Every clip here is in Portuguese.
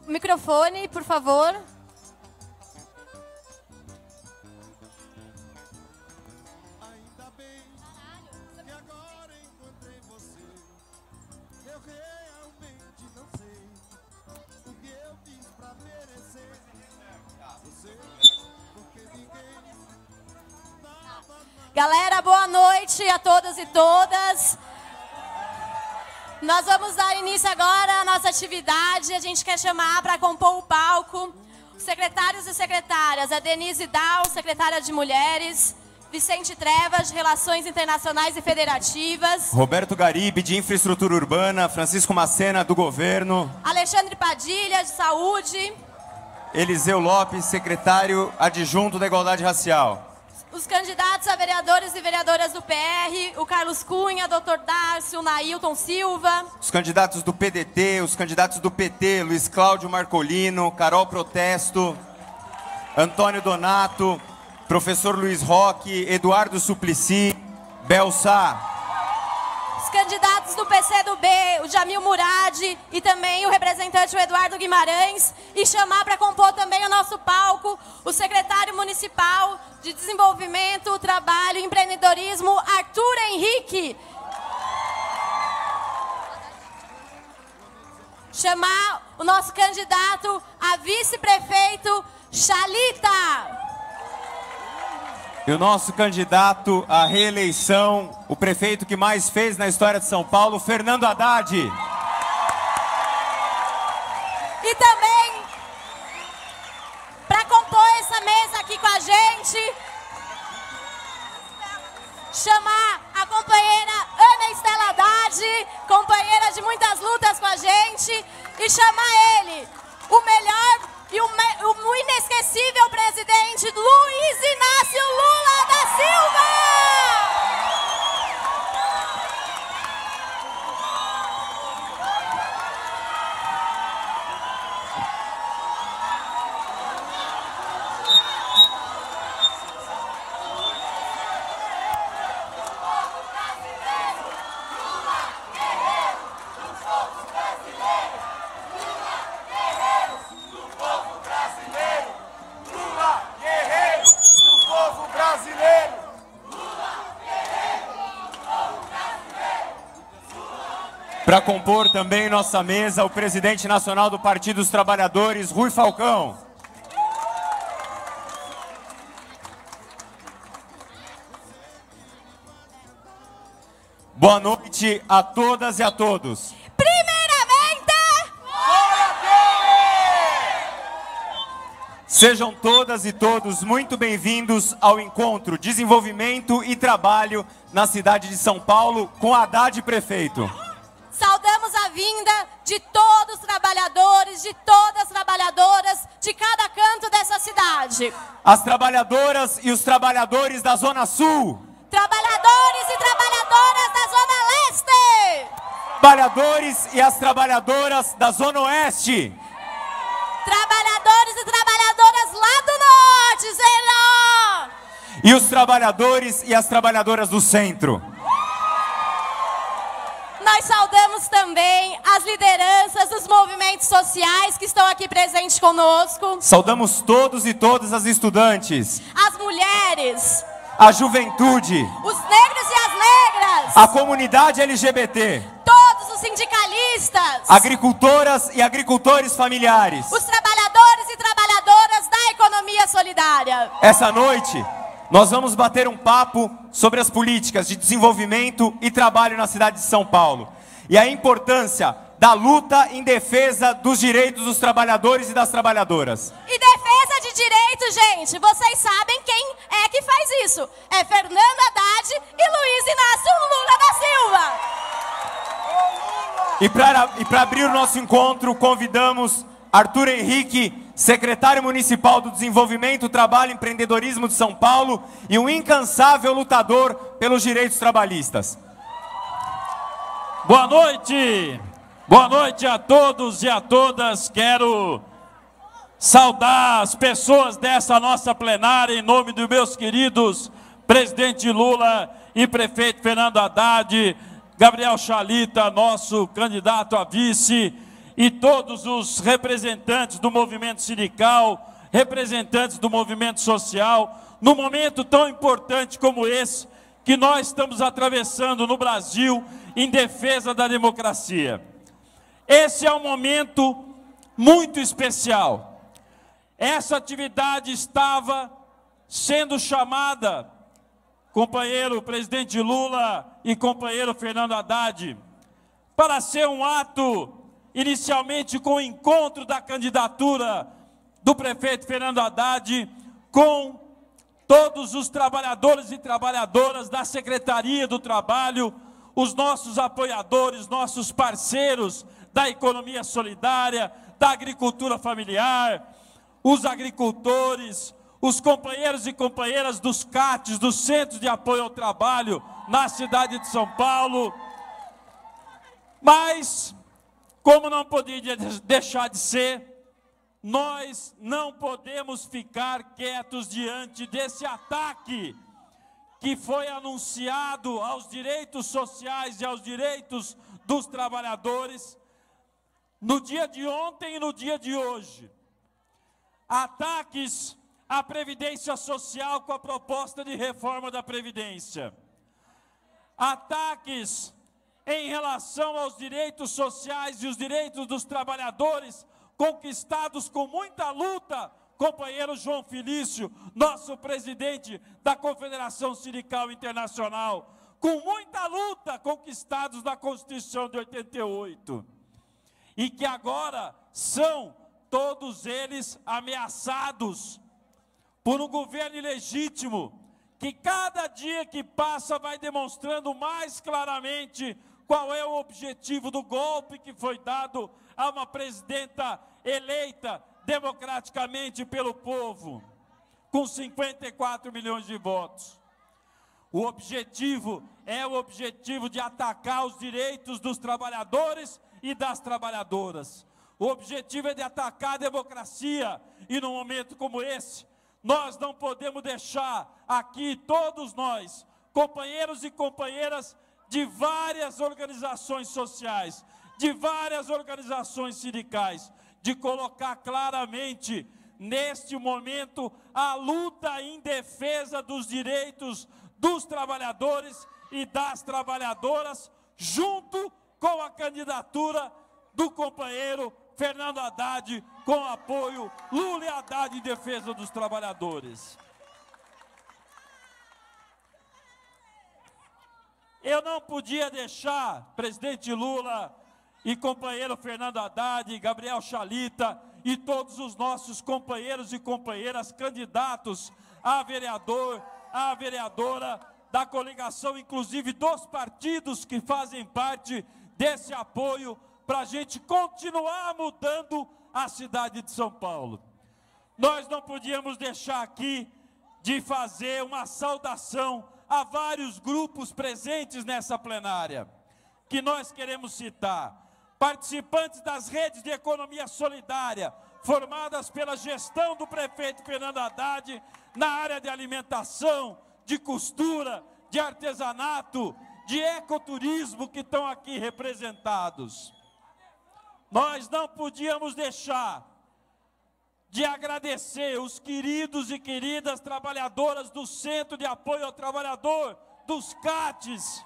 microfone, por favor. Galera, boa noite a todos e todas. Nós vamos dar início agora à nossa atividade. A gente quer chamar para compor o palco os secretários e secretárias. A Denise Dal, secretária de Mulheres. Vicente Trevas, de Relações Internacionais e Federativas. Roberto Garibe, de Infraestrutura Urbana. Francisco Macena, do Governo. Alexandre Padilha, de Saúde. Eliseu Lopes, secretário adjunto da Igualdade Racial. Os candidatos a vereadores e vereadoras do PR, o Carlos Cunha, Dr. Darcio, Nailton Silva. Os candidatos do PDT, os candidatos do PT, Luiz Cláudio Marcolino, Carol Protesto, Antônio Donato, professor Luiz Roque, Eduardo Suplicy, Belsá. Os candidatos do PCdoB, o Jamil Murad e também o representante, o Eduardo Guimarães. E chamar para compor também o nosso palco o secretário municipal de Desenvolvimento, Trabalho e Empreendedorismo, Arthur Henrique. Chamar o nosso candidato a vice-prefeito, Chalita. E o nosso candidato à reeleição, o prefeito que mais fez na história de São Paulo, Fernando Haddad. E também, para compor essa mesa aqui com a gente, chamar a companheira Ana Estela Haddad, companheira de muitas lutas com a gente, e chamar ele, o melhor e o inesquecível presidente Luiz Inácio Lula da Silva! Para compor também nossa mesa, o presidente nacional do Partido dos Trabalhadores, Rui Falcão. Boa noite a todas e a todos. Sejam todas e todos muito bem-vindos ao encontro Desenvolvimento e Trabalho na cidade de São Paulo com Haddad prefeito. Saudamos a vinda de todos os trabalhadores, de todas as trabalhadoras de cada canto dessa cidade. As trabalhadoras e os trabalhadores da Zona Sul. Trabalhadores e trabalhadoras da Zona Leste. Trabalhadores e as trabalhadoras da Zona Oeste. Trabalhadores e trabalhadoras lá do Norte, Senhor. E os trabalhadores e as trabalhadoras do Centro. Nós saudamos também as lideranças dos movimentos sociais que estão aqui presentes conosco. Saudamos todos e todas as estudantes. As mulheres. A juventude. Os negros e as negras. A comunidade LGBT. Todos os sindicalistas. Agricultoras e agricultores familiares. Os trabalhadores e trabalhadoras da economia solidária. Essa noite, nós vamos bater um papo sobre as políticas de desenvolvimento e trabalho na cidade de São Paulo. E a importância da luta em defesa dos direitos dos trabalhadores e das trabalhadoras. E defesa de direitos, gente, vocês sabem quem é que faz isso. É Fernando Haddad e Luiz Inácio Lula da Silva. E para abrir o nosso encontro, convidamos Arthur Henrique, secretário municipal do Desenvolvimento, Trabalho e Empreendedorismo de São Paulo e um incansável lutador pelos direitos trabalhistas. Boa noite! Boa noite a todos e a todas. Quero saudar as pessoas dessa nossa plenária em nome dos meus queridos presidente Lula e prefeito Fernando Haddad, Gabriel Chalita, nosso candidato a vice, e todos os representantes do movimento sindical, representantes do movimento social, num momento tão importante como esse, que nós estamos atravessando no Brasil em defesa da democracia. Esse é um momento muito especial. Essa atividade estava sendo chamada, companheiro presidente Lula e companheiro Fernando Haddad, para ser um ato, inicialmente com o encontro da candidatura do prefeito Fernando Haddad com todos os trabalhadores e trabalhadoras da Secretaria do Trabalho, os nossos apoiadores, nossos parceiros da economia solidária, da agricultura familiar, os agricultores, os companheiros e companheiras dos CATs, dos Centros de Apoio ao Trabalho, na cidade de São Paulo. Mas, como não podia deixar de ser, nós não podemos ficar quietos diante desse ataque que foi anunciado aos direitos sociais e aos direitos dos trabalhadores no dia de ontem e no dia de hoje. Ataques à Previdência Social com a proposta de reforma da Previdência. Ataques em relação aos direitos sociais e os direitos dos trabalhadores conquistados com muita luta, companheiro João Felício, nosso presidente da Confederação Sindical Internacional, com muita luta conquistados na Constituição de 88, e que agora são todos eles ameaçados por um governo ilegítimo, que cada dia que passa vai demonstrando mais claramente qual é o objetivo do golpe que foi dado a uma presidenta eleita democraticamente pelo povo, com 54 milhões de votos. O objetivo é o objetivo de atacar os direitos dos trabalhadores e das trabalhadoras. O objetivo é de atacar a democracia, e num momento como esse, nós não podemos deixar aqui, todos nós, companheiros e companheiras de várias organizações sociais, de várias organizações sindicais, de colocar claramente, neste momento, a luta em defesa dos direitos dos trabalhadores e das trabalhadoras, junto com a candidatura do companheiro Fernando Haddad, com apoio Lula e Haddad em defesa dos trabalhadores. Eu não podia deixar, presidente Lula e companheiro Fernando Haddad, Gabriel Chalita e todos os nossos companheiros e companheiras candidatos a vereador, a vereadora da coligação, inclusive dos partidos que fazem parte desse apoio, para a gente continuar mudando a cidade de São Paulo. Nós não podíamos deixar aqui de fazer uma saudação a vários grupos presentes nessa plenária, que nós queremos citar. Participantes das redes de economia solidária, formadas pela gestão do prefeito Fernando Haddad, na área de alimentação, de costura, de artesanato, de ecoturismo, que estão aqui representados. Nós não podíamos deixar de agradecer os queridos e queridas trabalhadoras do Centro de Apoio ao Trabalhador, dos CATs,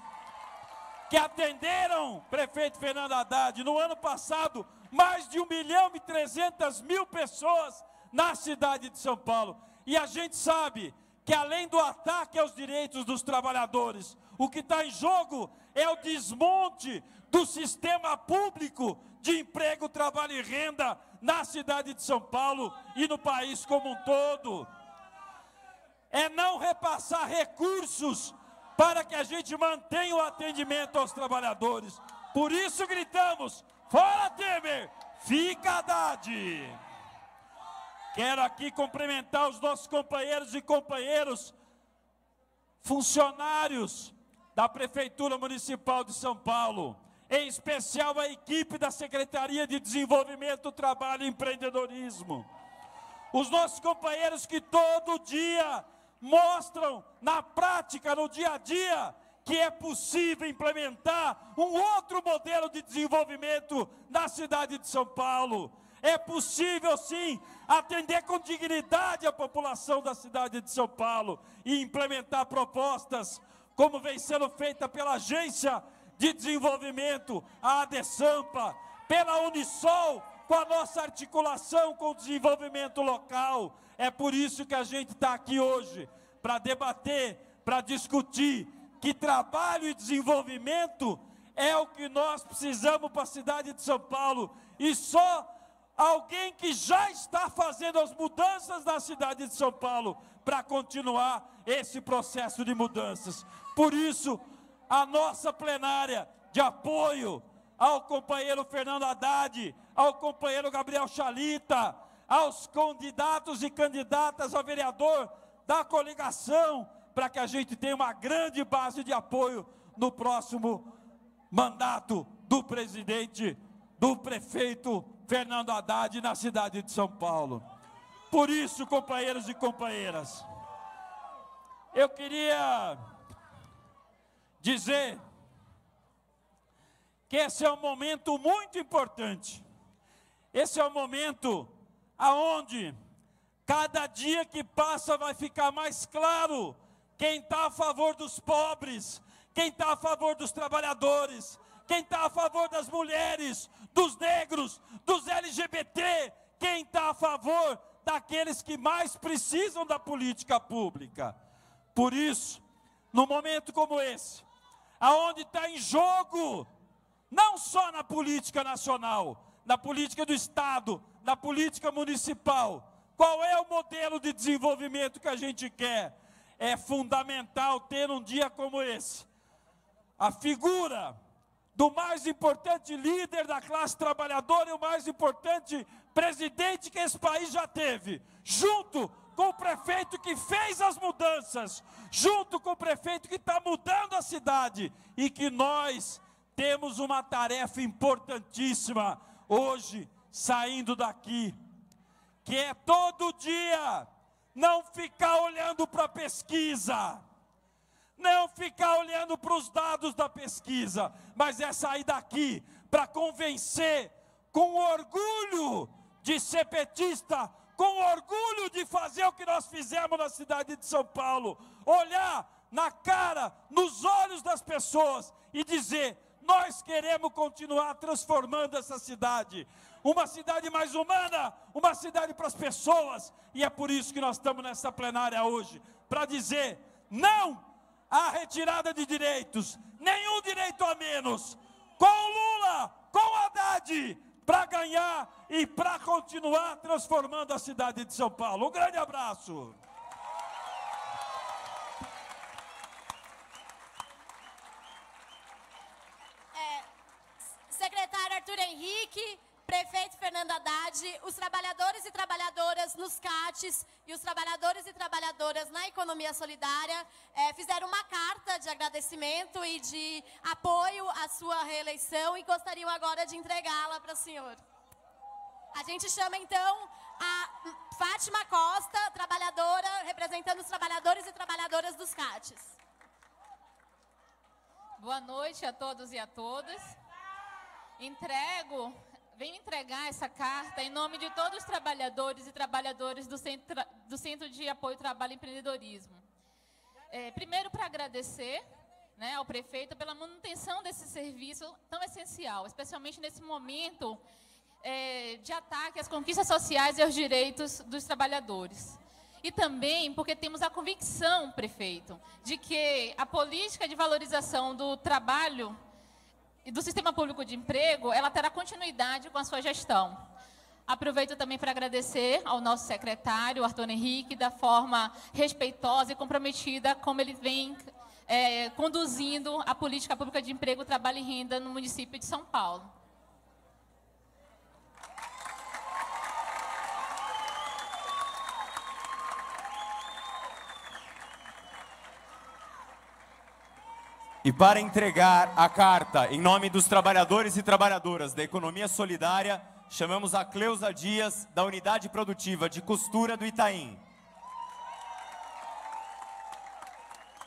que atenderam prefeito Fernando Haddad. No ano passado, mais de 1.300.000 pessoas na cidade de São Paulo. E a gente sabe que, além do ataque aos direitos dos trabalhadores, o que está em jogo é o desmonte do sistema público de emprego, trabalho e renda na cidade de São Paulo e no país como um todo. É não repassar recursos para que a gente mantenha o atendimento aos trabalhadores. Por isso gritamos: fora Temer, fica Haddad! Quero aqui cumprimentar os nossos companheiros e companheiros, funcionários da Prefeitura Municipal de São Paulo, em especial a equipe da Secretaria de Desenvolvimento, Trabalho e Empreendedorismo. Os nossos companheiros que todo dia mostram na prática, no dia a dia, que é possível implementar um outro modelo de desenvolvimento na cidade de São Paulo. É possível, sim, atender com dignidade a população da cidade de São Paulo e implementar propostas como vem sendo feita pela Agência de Desenvolvimento, a ADESAMPA, pela Unisol, com a nossa articulação com o desenvolvimento local. É por isso que a gente está aqui hoje, para debater, para discutir que trabalho e desenvolvimento é o que nós precisamos para a cidade de São Paulo. E só alguém que já está fazendo as mudanças na cidade de São Paulo para continuar esse processo de mudanças. Por isso, a nossa plenária de apoio ao companheiro Fernando Haddad, ao companheiro Gabriel Chalita, aos candidatos e candidatas a vereador da coligação, para que a gente tenha uma grande base de apoio no próximo mandato do presidente, do prefeito Fernando Haddad na cidade de São Paulo. Por isso, companheiros e companheiras, eu queria dizer que esse é um momento muito importante. Esse é um momento aonde cada dia que passa vai ficar mais claro quem está a favor dos pobres, quem está a favor dos trabalhadores, quem está a favor das mulheres, dos negros, dos LGBT, quem está a favor daqueles que mais precisam da política pública. Por isso, num momento como esse, aonde está em jogo, não só na política nacional, na política do Estado, na política municipal, qual é o modelo de desenvolvimento que a gente quer? É fundamental ter um dia como esse a figura do mais importante líder da classe trabalhadora e o mais importante presidente que esse país já teve, junto com o prefeito que fez as mudanças, junto com o prefeito que está mudando a cidade, e que nós temos uma tarefa importantíssima hoje, saindo daqui, que é todo dia não ficar olhando para a pesquisa, não ficar olhando para os dados da pesquisa, mas é sair daqui para convencer, com orgulho de ser petista, com orgulho de fazer o que nós fizemos na cidade de São Paulo, olhar na cara, nos olhos das pessoas e dizer: nós queremos continuar transformando essa cidade, uma cidade mais humana, uma cidade para as pessoas, e é por isso que nós estamos nessa plenária hoje, para dizer não à retirada de direitos, nenhum direito a menos, com Lula, com Haddad, para ganhar e para continuar transformando a cidade de São Paulo. Um grande abraço. Secretário Arthur Henrique, prefeito Fernando Haddad, os trabalhadores e trabalhadoras nos CATs e os trabalhadores e trabalhadoras na economia solidária fizeram uma carta de agradecimento e de apoio à sua reeleição e gostariam agora de entregá-la para o senhor. A gente chama então a Fátima Costa, trabalhadora, representando os trabalhadores e trabalhadoras dos CATs. Boa noite a todos e a todas. Venho entregar essa carta em nome de todos os trabalhadores e trabalhadoras do Centro de Apoio ao Trabalho e Empreendedorismo. Primeiro, para agradecer, ao prefeito pela manutenção desse serviço tão essencial, especialmente nesse momento de ataque às conquistas sociais e aos direitos dos trabalhadores. E também porque temos a convicção, prefeito, de que a política de valorização do trabalho e do sistema público de emprego, ela terá continuidade com a sua gestão. Aproveito também para agradecer ao nosso secretário, Arthur Henrique, da forma respeitosa e comprometida como ele vem conduzindo a política pública de emprego, trabalho e renda no município de São Paulo. E para entregar a carta em nome dos trabalhadores e trabalhadoras da economia solidária, chamamos a Cleusa Dias, da Unidade Produtiva de Costura do Itaim.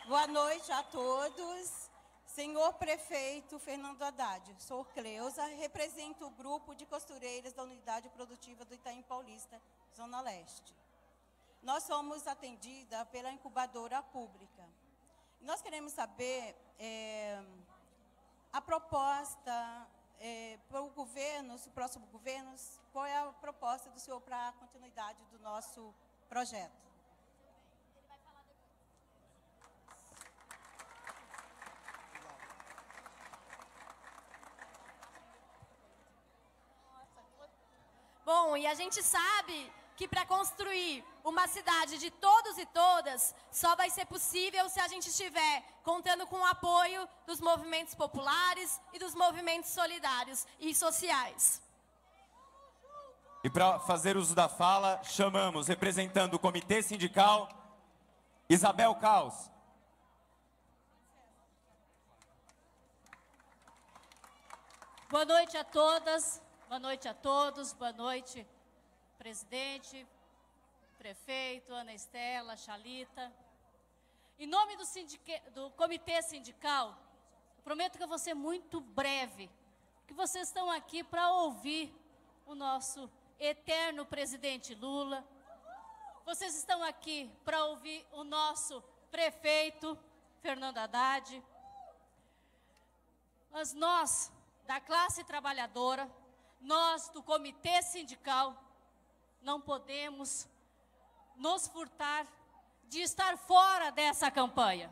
Boa noite a todos. Senhor Prefeito Fernando Haddad, sou Cleusa, represento o grupo de costureiras da Unidade Produtiva do Itaim Paulista, Zona Leste. Nós somos atendida pela incubadora pública. Nós queremos saber a proposta para o governo, o próximo governo, qual é a proposta do senhor para a continuidade do nosso projeto? Bom, e a gente sabe que para construir uma cidade de todos e todas, só vai ser possível se a gente estiver contando com o apoio dos movimentos populares e dos movimentos solidários e sociais. E para fazer uso da fala, chamamos, representando o Comitê Sindical, Isabel Caos. Boa noite a todas, boa noite a todos, boa noite, presidente, prefeito, Ana Estela, Chalita. Em nome do Comitê Sindical, eu prometo que eu vou ser muito breve, que vocês estão aqui para ouvir o nosso eterno presidente Lula. Vocês estão aqui para ouvir o nosso prefeito Fernando Haddad. Mas nós, da classe trabalhadora, nós do Comitê Sindical, não podemos nos furtar de estar fora dessa campanha.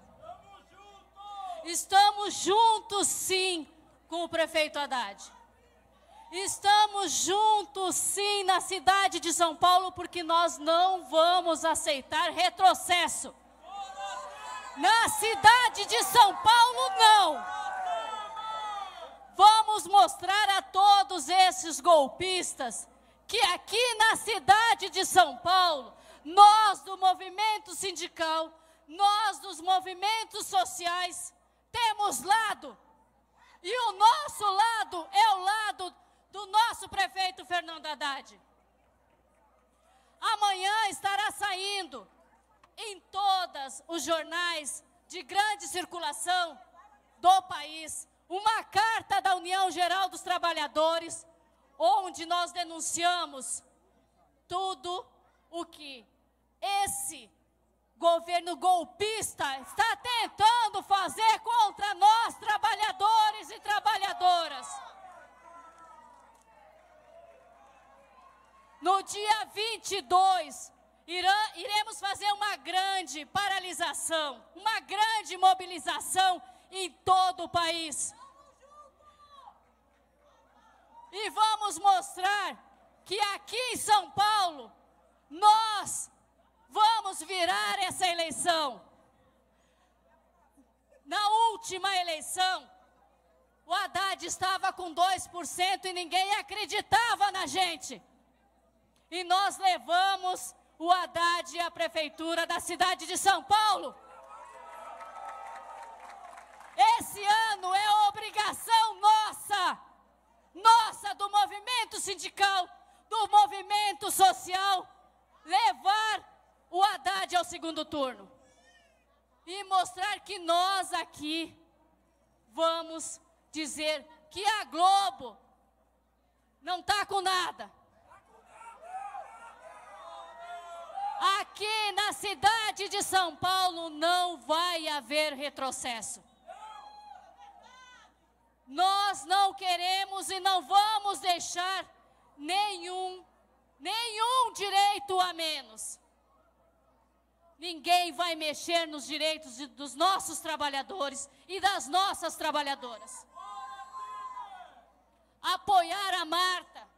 Estamos juntos, sim, com o prefeito Haddad. Estamos juntos, sim, na cidade de São Paulo, porque nós não vamos aceitar retrocesso. Na cidade de São Paulo, não. Vamos mostrar a todos esses golpistas que aqui na cidade de São Paulo, nós do movimento sindical, nós dos movimentos sociais, temos lado. E o nosso lado é o lado do nosso prefeito Fernando Haddad. Amanhã estará saindo em todos os jornais de grande circulação do país uma carta da União Geral dos Trabalhadores, onde nós denunciamos tudo o que esse governo golpista está tentando fazer contra nós, trabalhadores e trabalhadoras. No dia 22, iremos fazer uma grande paralisação, uma grande mobilização em todo o país. E vamos mostrar que aqui em São Paulo, nós vamos virar essa eleição. Na última eleição, o Haddad estava com 2% e ninguém acreditava na gente. E nós levamos o Haddad à prefeitura da cidade de São Paulo. Esse ano é obrigação nossa do movimento sindical, do movimento social, levar o Haddad ao segundo turno. E mostrar que nós aqui vamos dizer que a Globo não está com nada. Aqui na cidade de São Paulo não vai haver retrocesso. Nós não queremos e não vamos deixar nenhum direito a menos. Ninguém vai mexer nos direitos dos nossos trabalhadores e das nossas trabalhadoras. Apoiar a Marta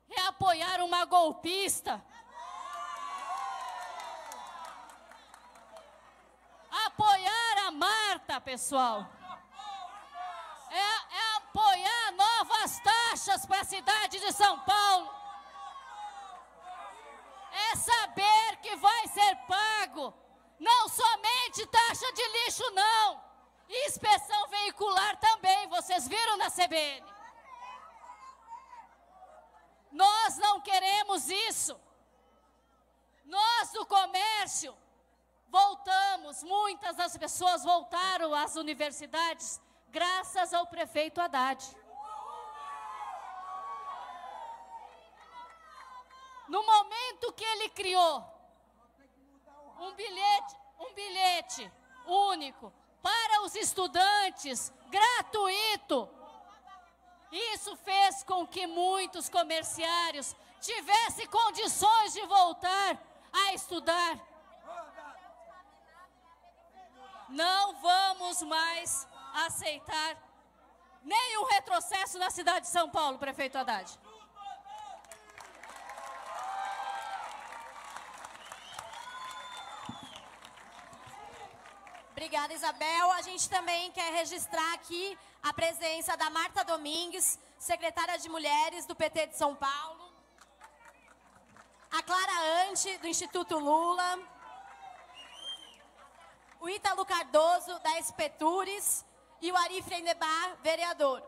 é apoiar uma golpista. Apoiar a Marta, pessoal, é apoiar novas taxas para a cidade de São Paulo. É saber que vai ser pago, não somente taxa de lixo, não. E inspeção veicular também, vocês viram na CBN. Nós não queremos isso. Nós do comércio voltamos, muitas das pessoas voltaram às universidades graças ao prefeito Haddad. No momento que ele criou um bilhete único para os estudantes, gratuito, isso fez com que muitos comerciários tivessem condições de voltar a estudar. Não vamos mais aceitar nenhum retrocesso na cidade de São Paulo, prefeito Haddad. Obrigada, Isabel. A gente também quer registrar aqui a presença da Marta Domingues, secretária de Mulheres do PT de São Paulo, a Clara Ante, do Instituto Lula, o Ítalo Cardoso, da Espetures, e o Ari Freinebar, vereador.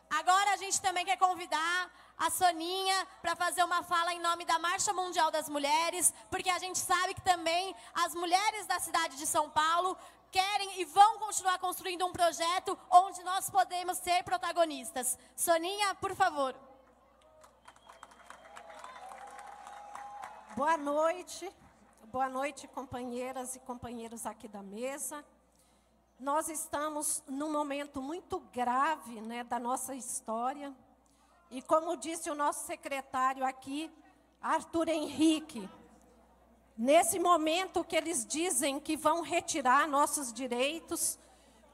Agora a gente também quer convidar a Soninha para fazer uma fala em nome da Marcha Mundial das Mulheres, porque a gente sabe que também as mulheres da cidade de São Paulo querem e vão continuar construindo um projeto onde nós podemos ser protagonistas. Soninha, por favor. Boa noite, companheiras e companheiros aqui da mesa. Nós estamos num momento muito grave, né, da nossa história. E como disse o nosso secretário aqui, Arthur Henrique, nesse momento que eles dizem que vão retirar nossos direitos,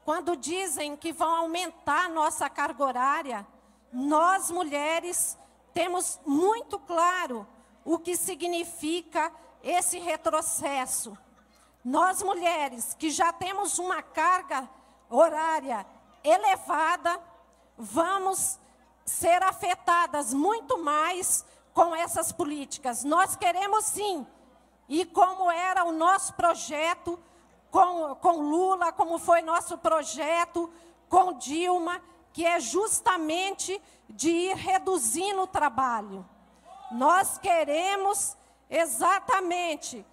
quando dizem que vão aumentar nossa carga horária, nós, mulheres, temos muito claro o que significa esse retrocesso. Nós, mulheres, que já temos uma carga horária elevada, vamos ser afetadas muito mais com essas políticas. Nós queremos sim, e como era o nosso projeto com Lula, como foi nosso projeto com Dilma, que é justamente de ir reduzindo o trabalho. Nós queremos exatamente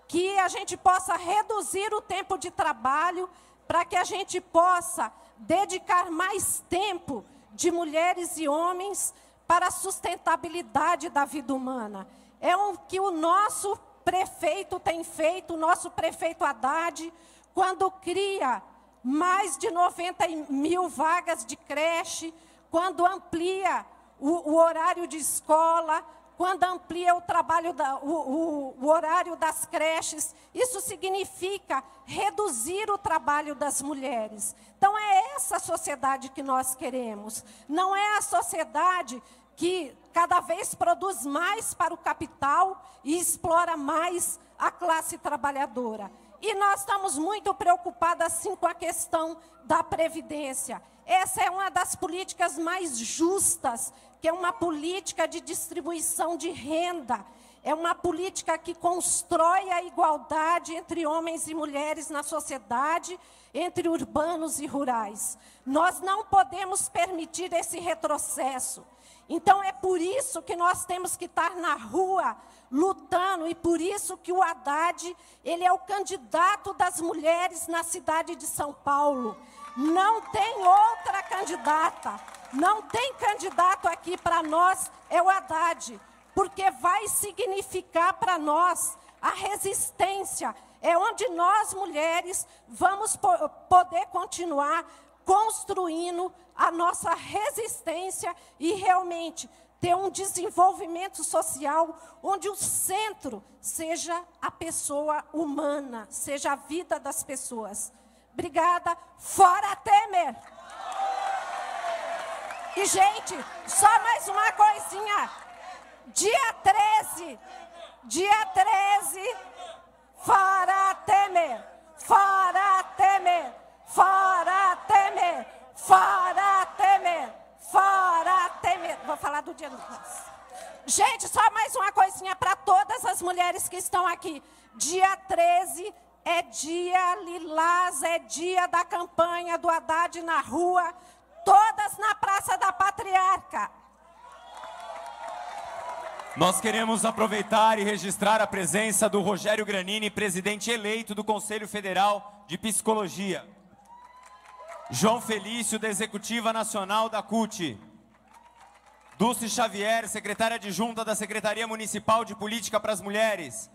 que a gente possa reduzir o tempo de trabalho para que a gente possa dedicar mais tempo de mulheres e homens para a sustentabilidade da vida humana. É o que o nosso prefeito tem feito, o nosso prefeito Haddad, quando cria mais de 90 mil vagas de creche, quando amplia o horário de escola, quando amplia o trabalho o horário das creches. Isso significa reduzir o trabalho das mulheres. Então, é essa sociedade que nós queremos. Não é a sociedade que cada vez produz mais para o capital e explora mais a classe trabalhadora. E nós estamos muito preocupadas, sim, com a questão da Previdência. Essa é uma das políticas mais justas, que é uma política de distribuição de renda. É uma política que constrói a igualdade entre homens e mulheres na sociedade, entre urbanos e rurais. Nós não podemos permitir esse retrocesso. Então, é por isso que nós temos que estar na rua, lutando, e por isso que o Haddad, ele é o candidato das mulheres na cidade de São Paulo. Não tem outra candidata, não tem candidato aqui para nós, é o Haddad, porque vai significar para nós a resistência, é onde nós, mulheres, vamos poder continuar construindo a nossa resistência e realmente ter um desenvolvimento social onde o centro seja a pessoa humana, seja a vida das pessoas. Obrigada. Fora Temer! E, gente, só mais uma coisinha. Dia 13, fora Temer! Fora Temer! Fora Temer! Fora Temer! Fora Temer! Vou falar do dia do... Gente, só mais uma coisinha para todas as mulheres que estão aqui. Dia 13 é dia lilás, é dia da campanha do Haddad na rua, todas na Praça da Patriarca. Nós queremos aproveitar e registrar a presença do Rogério Granini, presidente eleito do Conselho Federal de Psicologia. João Felício, da Executiva Nacional da CUT. Dulce Xavier, secretária adjunta da Secretaria Municipal de Política para as Mulheres.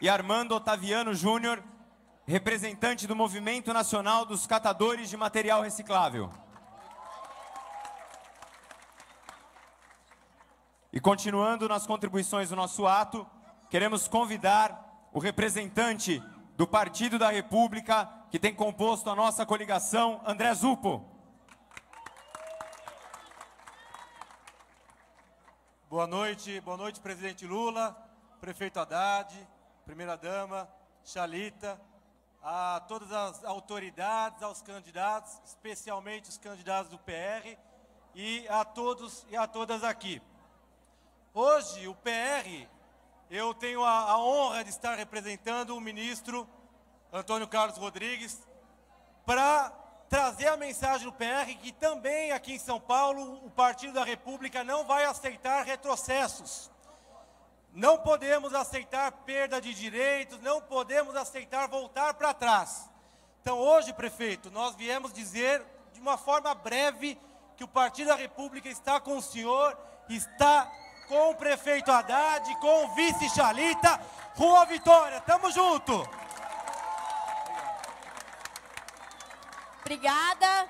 E Armando Otaviano Júnior, representante do Movimento Nacional dos Catadores de Material Reciclável. E continuando nas contribuições do nosso ato, queremos convidar o representante do Partido da República, que tem composto a nossa coligação, André Zuppo. Boa noite, presidente Lula, prefeito Haddad, primeira-dama, Xalita, a todas as autoridades, aos candidatos, especialmente os candidatos do PR, e a todos e a todas aqui. Hoje, o PR, eu tenho a honra de estar representando o ministro Antônio Carlos Rodrigues para trazer a mensagem do PR que também aqui em São Paulo o Partido da República não vai aceitar retrocessos. Não podemos aceitar perda de direitos, não podemos aceitar voltar para trás. Então hoje, prefeito, nós viemos dizer de uma forma breve que o Partido da República está com o senhor, está com o prefeito Haddad, com o vice Xalita, rumo à vitória. Tamo junto! Obrigada.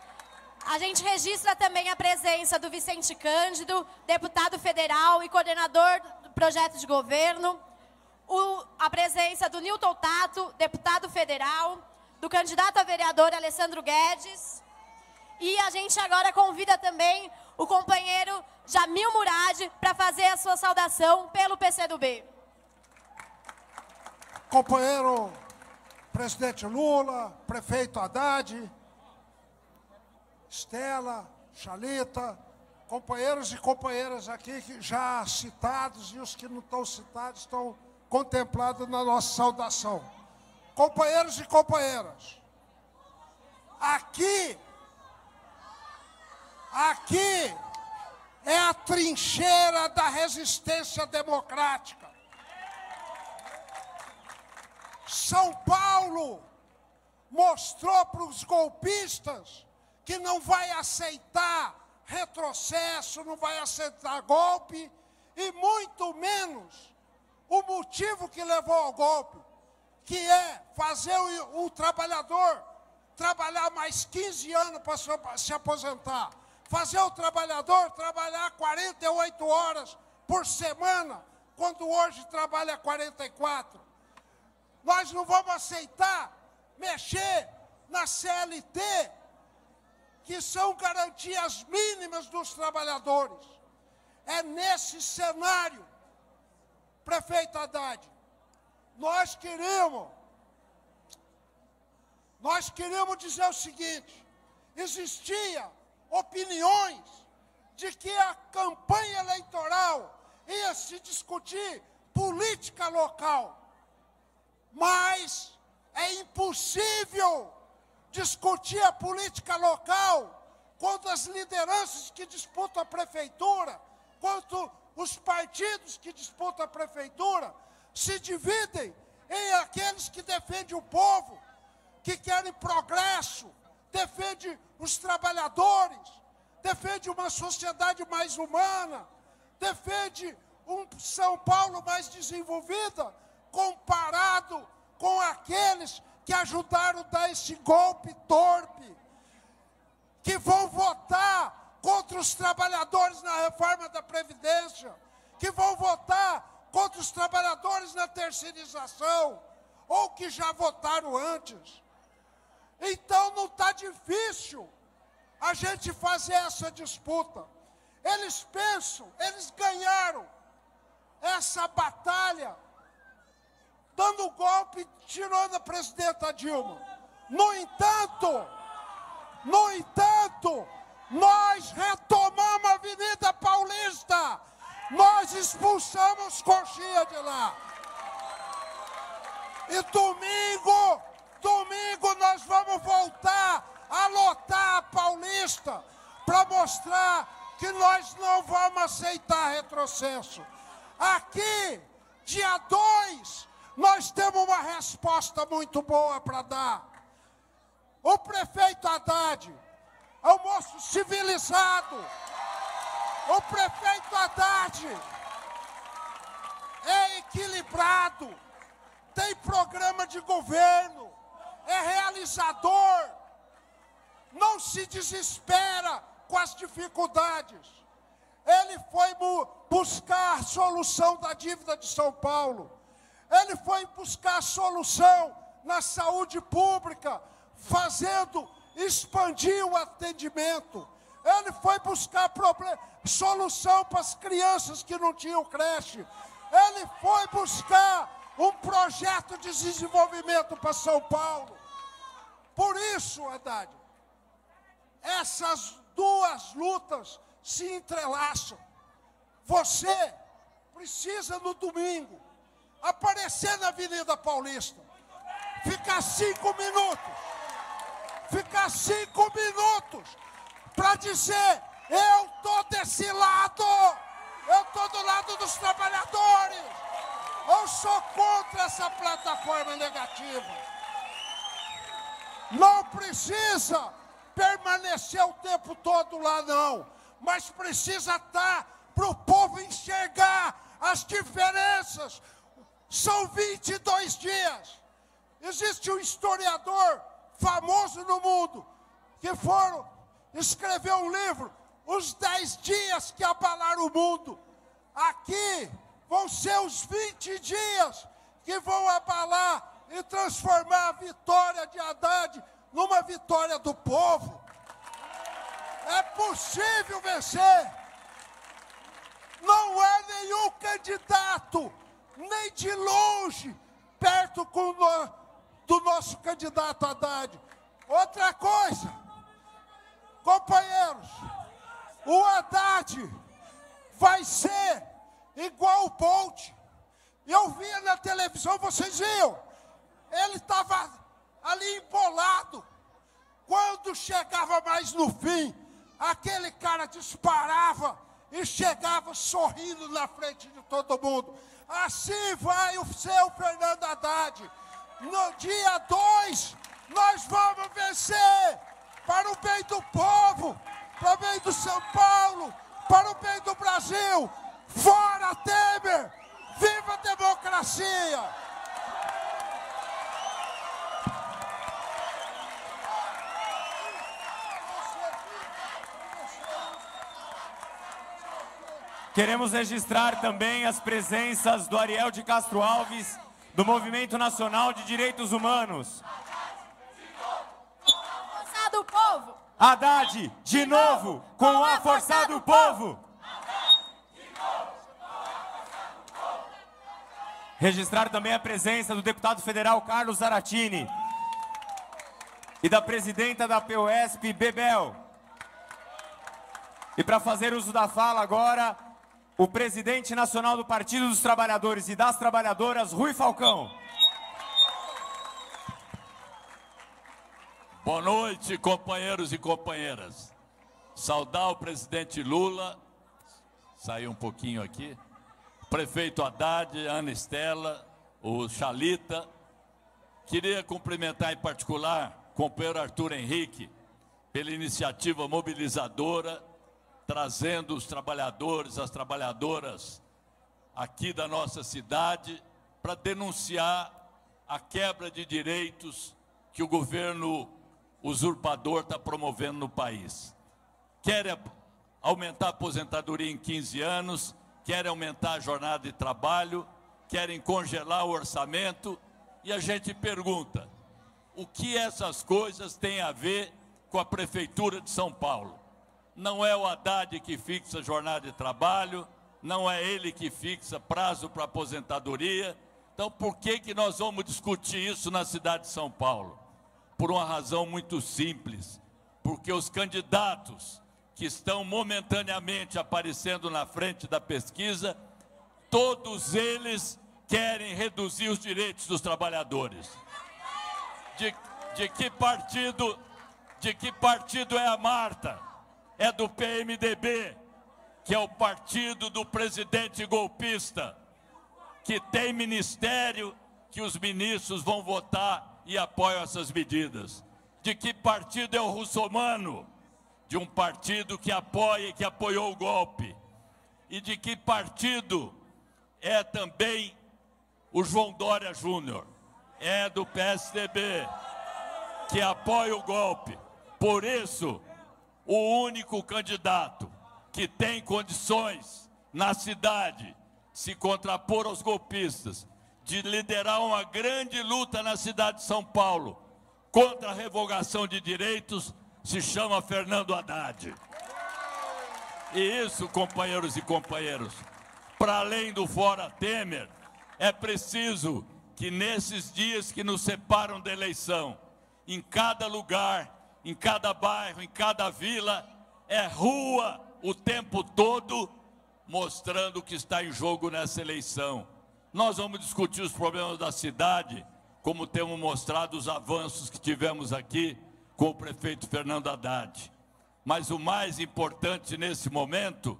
A gente registra também a presença do Vicente Cândido, deputado federal e coordenador do projeto de governo. A presença do Newton Tato, deputado federal, do candidato a vereador Alessandro Guedes. E a gente agora convida também o companheiro Jamil Murad para fazer a sua saudação pelo PCdoB. Companheiro presidente Lula, prefeito Haddad, Estela, Xalita, companheiros e companheiras aqui que já citados e os que não estão citados estão contemplados na nossa saudação. Companheiros e companheiras, aqui é a trincheira da resistência democrática. São Paulo mostrou para os golpistas que não vai aceitar retrocesso, não vai aceitar golpe, e muito menos o motivo que levou ao golpe, que é fazer o trabalhador trabalhar mais 15 anos para se aposentar, fazer o trabalhador trabalhar 48 horas por semana, quando hoje trabalha 44. Nós não vamos aceitar mexer na CLT, que são garantias mínimas dos trabalhadores. É nesse cenário, prefeito Haddad, nós queríamos dizer o seguinte: existia opiniões de que a campanha eleitoral ia se discutir política local, mas é impossível discutir a política local quando as lideranças que disputam a prefeitura, quando os partidos que disputam a prefeitura se dividem em aqueles que defendem o povo, que querem progresso, defendem os trabalhadores, defendem uma sociedade mais humana, defendem um São Paulo mais desenvolvida, comparado com aqueles que ajudaram a dar esse golpe torpe, que vão votar contra os trabalhadores na reforma da Previdência, que vão votar contra os trabalhadores na terceirização, ou que já votaram antes. Então não está difícil a gente fazer essa disputa. Eles pensam, eles ganharam essa batalha dando golpe, tirando a presidenta Dilma. No entanto, nós retomamos a Avenida Paulista, nós expulsamos Coxinha de lá. E domingo nós vamos voltar a lotar a Paulista para mostrar que nós não vamos aceitar retrocesso. Aqui, dia 2, nós temos uma resposta muito boa para dar. O prefeito Haddad é um moço civilizado. O prefeito Haddad é equilibrado, tem programa de governo, é realizador, não se desespera com as dificuldades. Ele foi buscar a solução da dívida de São Paulo. Ele foi buscar a solução na saúde pública, expandir o atendimento. Ele foi buscar solução para as crianças que não tinham creche. Ele foi buscar um projeto de desenvolvimento para São Paulo. Por isso, Haddad, essas duas lutas se entrelaçam. Você precisa, no domingo, aparecer na Avenida Paulista. Ficar 5 minutos. Ficar 5 minutos para dizer: eu estou desse lado. Eu estou do lado dos trabalhadores. Eu sou contra essa plataforma negativa. Não precisa permanecer o tempo todo lá, não. Mas precisa estar para o povo enxergar as diferenças. São 22 dias. Existe um historiador famoso no mundo que escreveu um livro, Os 10 Dias que Abalaram o Mundo. Aqui vão ser os 20 dias que vão abalar e transformar a vitória de Haddad numa vitória do povo. É possível vencer. Não há nenhum candidato, nem de longe, perto do nosso candidato Haddad. Outra coisa, companheiros, o Haddad vai ser igual o Bolt. Eu via na televisão, vocês viam, ele estava ali embolado. Quando chegava mais no fim, aquele cara disparava e chegava sorrindo na frente de todo mundo. Assim vai ser o Fernando Haddad. No dia 2, nós vamos vencer para o bem do povo, para o bem do São Paulo, para o bem do Brasil. Fora Temer! Viva a democracia! Queremos registrar também as presenças do Ariel de Castro Alves, do Movimento Nacional de Direitos Humanos. Força do povo! Haddad, de novo, com a força do povo! Registrar também a presença do deputado federal Carlos Zaratini e da presidenta da POSP, Bebel. E para fazer uso da fala agora, o presidente nacional do Partido dos Trabalhadores e das Trabalhadoras, Rui Falcão. Boa noite, companheiros e companheiras. Saudar o presidente Lula, saiu um pouquinho aqui, o prefeito Haddad, Ana Estela, o Chalita. Queria cumprimentar em particular o companheiro Arthur Henrique pela iniciativa mobilizadora, trazendo os trabalhadores, as trabalhadoras aqui da nossa cidade para denunciar a quebra de direitos que o governo usurpador está promovendo no país. Querem aumentar a aposentadoria em 15 anos, querem aumentar a jornada de trabalho, querem congelar o orçamento, e a gente pergunta, o que essas coisas têm a ver com a Prefeitura de São Paulo? Não é o Haddad que fixa a jornada de trabalho, não é ele que fixa prazo para aposentadoria. Então, por que nós vamos discutir isso na cidade de São Paulo? Por uma razão muito simples, porque os candidatos que estão momentaneamente aparecendo na frente da pesquisa, todos eles querem reduzir os direitos dos trabalhadores. De que partido é a Marta? É do PMDB. que é o partido do presidente golpista, que tem ministério que os ministros vão votar e apoiam essas medidas. De que partido é o russomano? De um partido que apoia e que apoiou o golpe. E de que partido é também o João Dória Júnior? É do PSDB, que apoia o golpe. Por isso, o único candidato que tem condições na cidade de se contrapor aos golpistas, de liderar uma grande luta na cidade de São Paulo contra a revogação de direitos, se chama Fernando Haddad. E isso, companheiros e companheiras, para além do fora Temer, é preciso que nesses dias que nos separam da eleição, em cada lugar, em cada bairro, em cada vila, é rua o tempo todo, mostrando o que está em jogo nessa eleição. Nós vamos discutir os problemas da cidade, como temos mostrado os avanços que tivemos aqui com o prefeito Fernando Haddad. Mas o mais importante nesse momento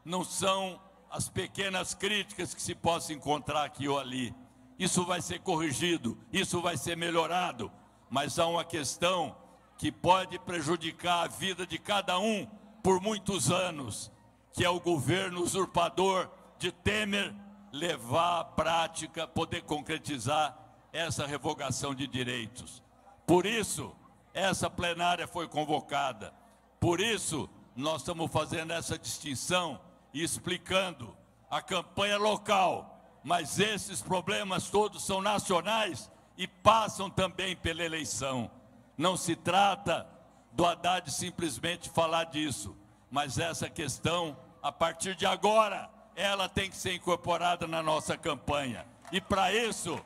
não são as pequenas críticas que se possam encontrar aqui ou ali. Isso vai ser corrigido, isso vai ser melhorado, mas há uma questão que pode prejudicar a vida de cada um por muitos anos, que é o governo usurpador de Temer levar à prática, poder concretizar essa revogação de direitos. Por isso, essa plenária foi convocada. Por isso, nós estamos fazendo essa distinção e explicando a campanha local, mas esses problemas todos são nacionais e passam também pela eleição. Não se trata do Haddad simplesmente falar disso, mas essa questão, a partir de agora, ela tem que ser incorporada na nossa campanha. E para isso,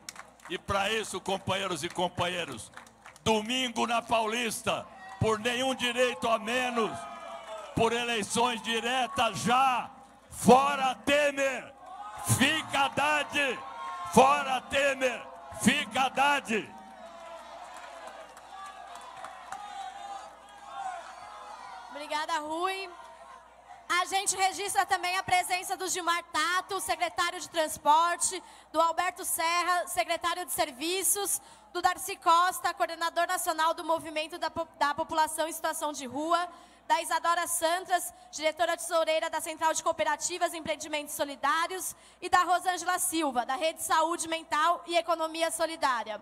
companheiros e companheiras, domingo na Paulista, por nenhum direito a menos, por eleições diretas já, fora Temer, fica Haddad, fora Temer, fica Haddad. Obrigada, Rui. A gente registra também a presença do Gilmar Tato, secretário de Transporte, do Alberto Serra, secretário de Serviços, do Darcy Costa, coordenador nacional do Movimento da População em Situação de Rua, da Isadora Santras, diretora tesoureira da Central de Cooperativas e Empreendimentos Solidários, e da Rosângela Silva, da Rede Saúde Mental e Economia Solidária.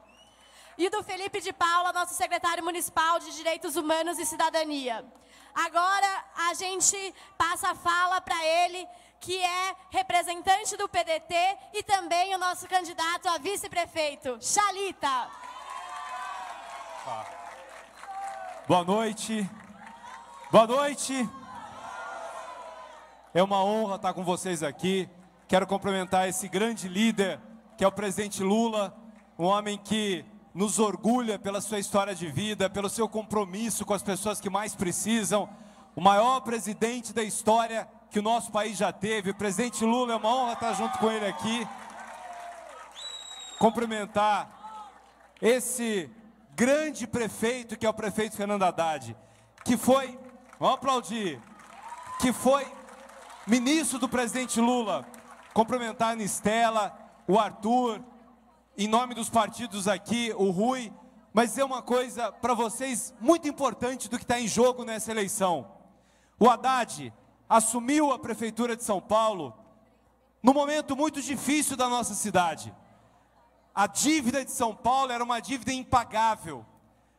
E do Felipe de Paula, nosso secretário municipal de Direitos Humanos e Cidadania. Agora a gente passa a fala para ele, que é representante do PDT e também o nosso candidato a vice-prefeito, Chalita. Boa noite. Boa noite. É uma honra estar com vocês aqui. Quero cumprimentar esse grande líder, que é o presidente Lula, um homem que nos orgulha pela sua história de vida, pelo seu compromisso com as pessoas que mais precisam, o maior presidente da história que o nosso país já teve. O presidente Lula, é uma honra estar junto com ele aqui. Cumprimentar esse grande prefeito, que é o prefeito Fernando Haddad, que foi, vamos aplaudir, que foi ministro do presidente Lula. Cumprimentar a Anistela, o Arthur, em nome dos partidos aqui, o Rui, mas dizer uma coisa para vocês muito importante do que está em jogo nessa eleição. O Haddad assumiu a prefeitura de São Paulo num momento muito difícil da nossa cidade. A dívida de São Paulo era uma dívida impagável.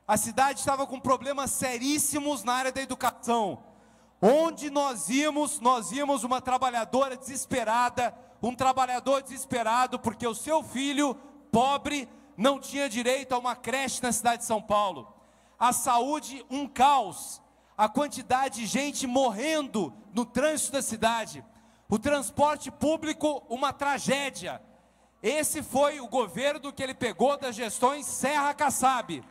A cidade estava com problemas seríssimos na área da educação. Onde nós íamos uma trabalhadora desesperada, um trabalhador desesperado porque o seu filho pobre não tinha direito a uma creche na cidade de São Paulo. A saúde, um caos. A quantidade de gente morrendo no trânsito da cidade. O transporte público, uma tragédia. Esse foi o governo que ele pegou das gestões Serra Kassab.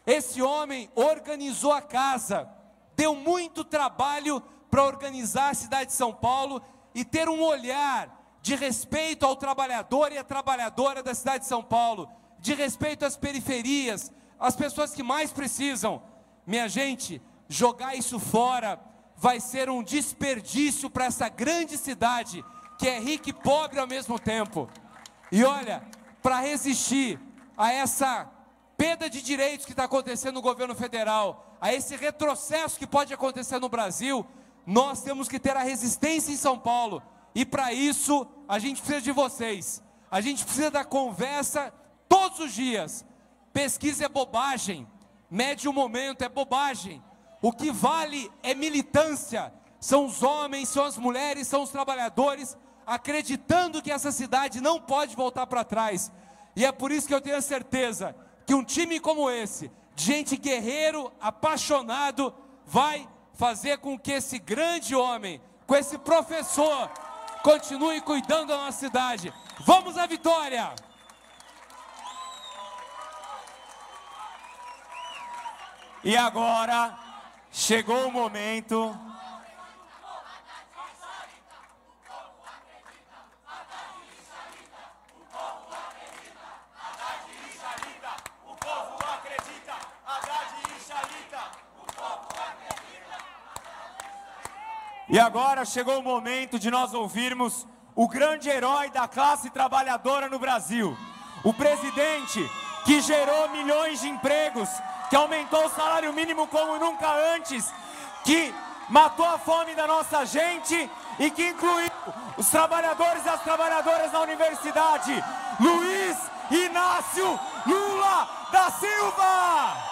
Esse homem organizou a casa, deu muito trabalho para organizar a cidade de São Paulo e ter um olhar de respeito ao trabalhador e à trabalhadora da cidade de São Paulo, de respeito às periferias, às pessoas que mais precisam. Minha gente, jogar isso fora vai ser um desperdício para essa grande cidade, que é rica e pobre ao mesmo tempo. E olha, para resistir a essa perda de direitos que está acontecendo no governo federal, a esse retrocesso que pode acontecer no Brasil, nós temos que ter a resistência em São Paulo. E para isso, a gente precisa de vocês. A gente precisa da conversa todos os dias. Pesquisa é bobagem, mede o momento é bobagem. O que vale é militância. São os homens, são as mulheres, são os trabalhadores acreditando que essa cidade não pode voltar para trás. E é por isso que eu tenho a certeza que um time como esse, de gente guerreiro, apaixonado, vai fazer com que esse grande homem, com esse professor, continue cuidando da nossa cidade. Vamos à vitória! E agora chegou o momento de nós ouvirmos o grande herói da classe trabalhadora no Brasil, o presidente que gerou milhões de empregos, que aumentou o salário mínimo como nunca antes, que matou a fome da nossa gente e que incluiu os trabalhadores e as trabalhadoras na universidade, Luiz Inácio Lula da Silva!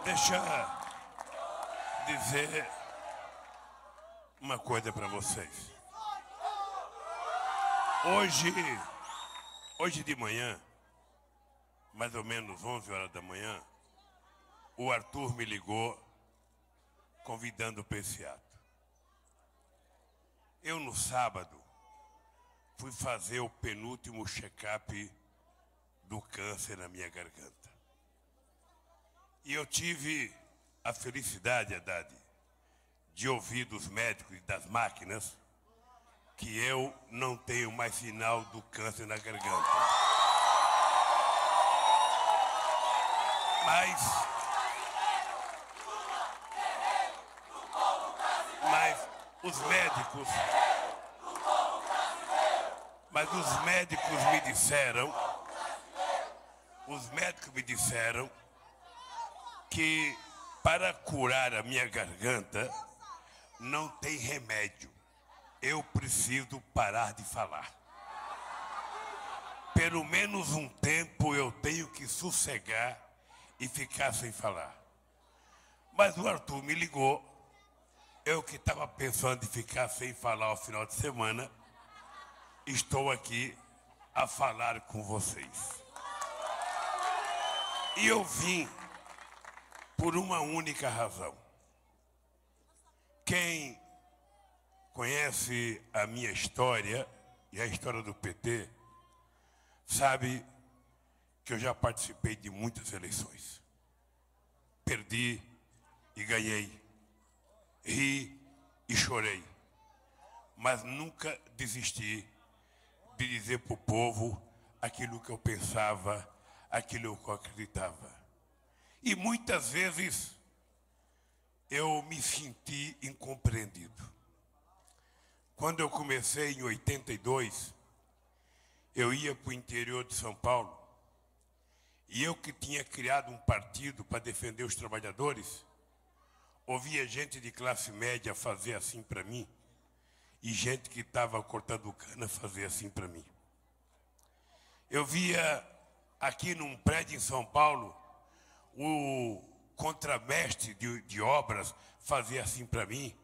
Deixa dizer uma coisa para vocês. Hoje de manhã, mais ou menos 11 horas da manhã, o Arthur me ligou convidando para esse ato. Eu, no sábado, fui fazer o penúltimo check-up do câncer na minha garganta. E eu tive a felicidade, Haddad, de ouvir dos médicos e das máquinas que eu não tenho mais sinal do câncer na garganta. Mas os médicos me disseram que para curar a minha garganta não tem remédio. Eu preciso parar de falar. Pelo menos um tempo eu tenho que sossegar e ficar sem falar. Mas o Arthur me ligou. Eu que estava pensando em ficar sem falar ao final de semana, estou aqui a falar com vocês. E eu vim por uma única razão. Quem conhece a minha história e a história do PT, sabe que eu já participei de muitas eleições. Perdi e ganhei. Ri e chorei. Mas nunca desisti de dizer para o povo aquilo que eu pensava, aquilo que eu acreditava. E muitas vezes eu me senti incompreendido. Quando eu comecei em 82, eu ia para o interior de São Paulo e eu que tinha criado um partido para defender os trabalhadores, ouvia gente de classe média fazer assim para mim e gente que estava cortando cana fazer assim para mim. Eu via aqui num prédio em São Paulo o contramestre de obras fazia assim para mim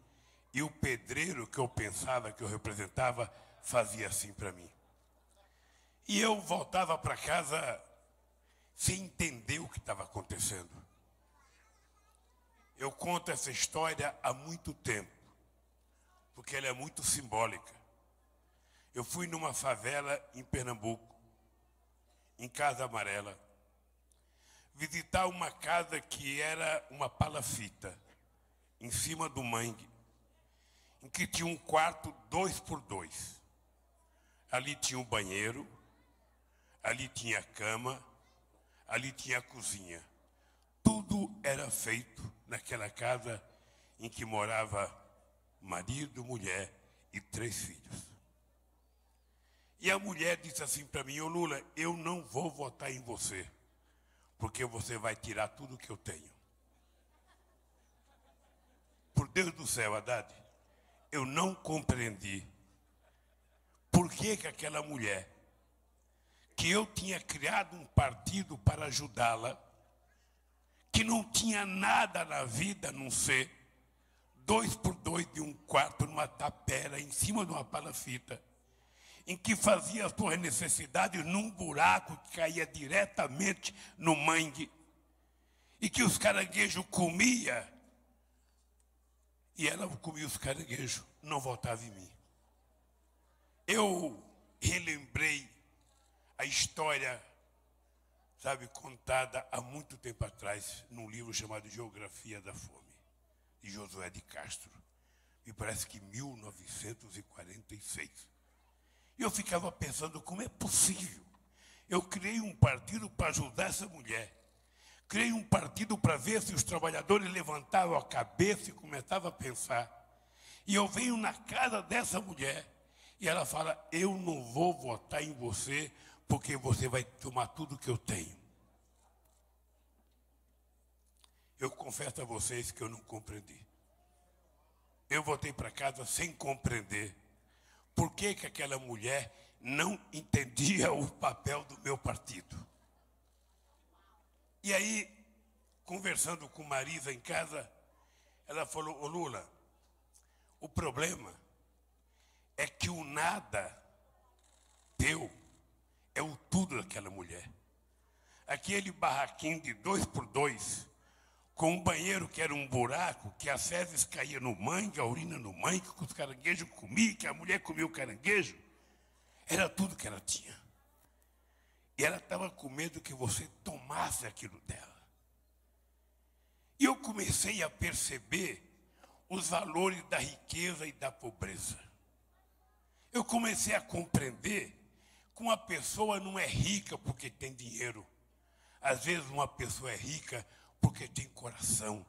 e o pedreiro que eu pensava que eu representava fazia assim para mim. E eu voltava para casa sem entender o que estava acontecendo. Eu conto essa história há muito tempo, porque ela é muito simbólica. Eu fui numa favela em Pernambuco, em Casa Amarela, visitar uma casa que era uma palafita, em cima do mangue, em que tinha um quarto 2x2. Ali tinha um banheiro, ali tinha a cama, ali tinha a cozinha. Tudo era feito naquela casa em que morava marido, mulher e 3 filhos. E a mulher disse assim para mim: ô Lula, eu não vou votar em você, porque você vai tirar tudo que eu tenho. Por Deus do céu, Haddad, eu não compreendi por que aquela mulher, que eu tinha criado um partido para ajudá-la, que não tinha nada na vida a não ser 2x2 de um quarto numa tapera, em cima de uma palafita, em que fazia as suas necessidades num buraco que caía diretamente no mangue, e que os caranguejos comia, e ela comia os caranguejos, não votava em mim. Eu relembrei a história, sabe, contada há muito tempo atrás, num livro chamado Geografia da Fome, de Josué de Castro. Me parece que 1946. E eu ficava pensando, como é possível? Eu criei um partido para ajudar essa mulher. Criei um partido para ver se os trabalhadores levantavam a cabeça e começavam a pensar. E eu venho na casa dessa mulher e ela fala: eu não vou votar em você porque você vai tomar tudo que eu tenho. Eu confesso a vocês que eu não compreendi. Eu voltei para casa sem compreender por que aquela mulher não entendia o papel do meu partido. E aí, conversando com Marisa em casa, ela falou: ô Lula, o problema é que o nada teu é o tudo daquela mulher. Aquele barraquinho de 2x2, com um banheiro que era um buraco, que as fezes caíam no mangue, a urina no mangue, que os caranguejos comiam, que a mulher comia o caranguejo, era tudo que ela tinha. E ela estava com medo que você tomasse aquilo dela. E eu comecei a perceber os valores da riqueza e da pobreza. Eu comecei a compreender que uma pessoa não é rica porque tem dinheiro. Às vezes uma pessoa é rica porque tem coração,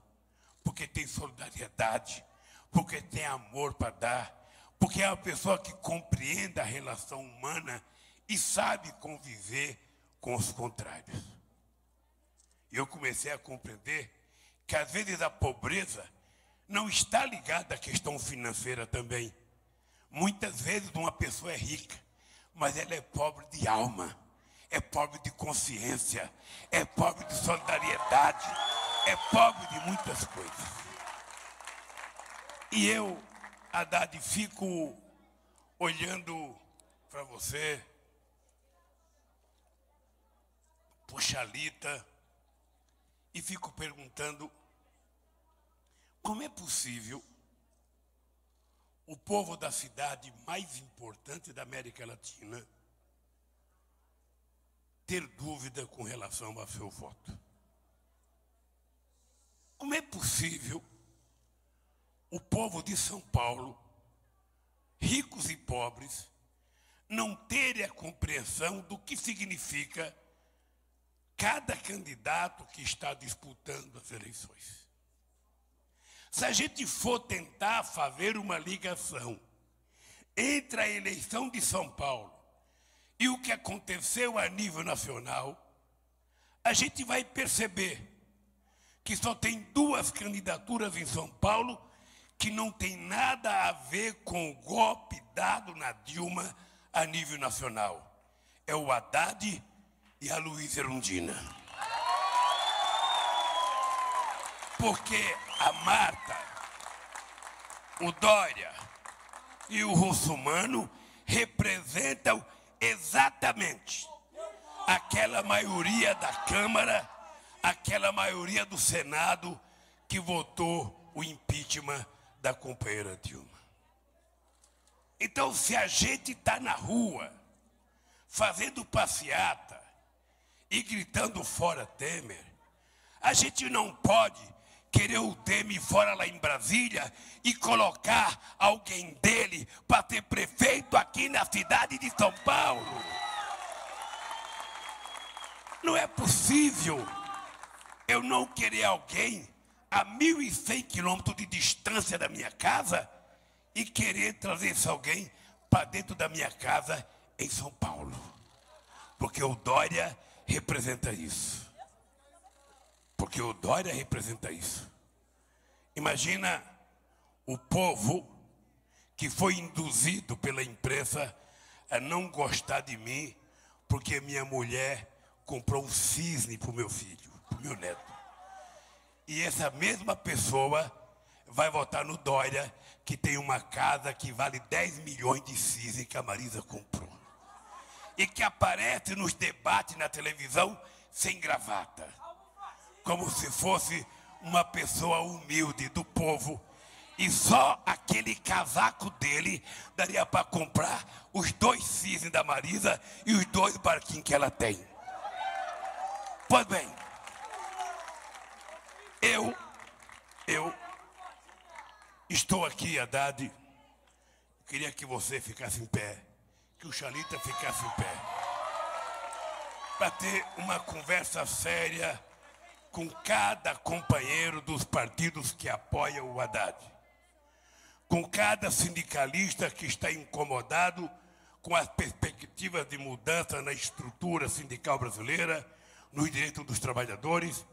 porque tem solidariedade, porque tem amor para dar, porque é uma pessoa que compreende a relação humana e sabe conviver com os contrários. E eu comecei a compreender que às vezes a pobreza não está ligada à questão financeira também. Muitas vezes uma pessoa é rica, mas ela é pobre de alma, é pobre de consciência, é pobre de solidariedade, é pobre de muitas coisas. E eu, Haddad, fico olhando para você, por Xalita, e fico perguntando: como é possível o povo da cidade mais importante da América Latina ter dúvida com relação ao seu voto? Como é possível o povo de São Paulo, ricos e pobres, não terem a compreensão do que significa cada candidato que está disputando as eleições? Se a gente for tentar fazer uma ligação entre a eleição de São Paulo e o que aconteceu a nível nacional, a gente vai perceber que só tem 2 candidaturas em São Paulo que não tem nada a ver com o golpe dado na Dilma a nível nacional. É o Haddad e a Luísa Erundina. Porque a Marta, o Dória e o Russomano representam exatamente aquela maioria da Câmara, aquela maioria do Senado que votou o impeachment da companheira Dilma. Então, se a gente está na rua fazendo passeata e gritando fora Temer, A gente não pode querer o Temer fora lá em Brasília e colocar alguém dele para ser prefeito aqui na cidade de São Paulo. Não é possível eu não querer alguém a 1.100 quilômetros de distância da minha casa e querer trazer esse alguém para dentro da minha casa em São Paulo. Porque o Dória representa isso. Porque o Dória representa isso. Imagina o povo que foi induzido pela imprensa a não gostar de mim porque minha mulher comprou um cisne para o meu filho, para o meu neto. E essa mesma pessoa vai votar no Dória, que tem uma casa que vale 10 milhões de cisne que a Marisa comprou. E que aparece nos debates na televisão sem gravata. Como se fosse uma pessoa humilde do povo. E só aquele casaco dele daria para comprar os 2 cisnes da Marisa e os 2 barquinhos que ela tem. Pois bem, eu estou aqui, Haddad, queria que você ficasse em pé, que o Chalita ficasse em pé, para ter uma conversa séria com cada companheiro dos partidos que apoiam o Haddad, com cada sindicalista que está incomodado com as perspectivas de mudança na estrutura sindical brasileira, nos direitos dos trabalhadores,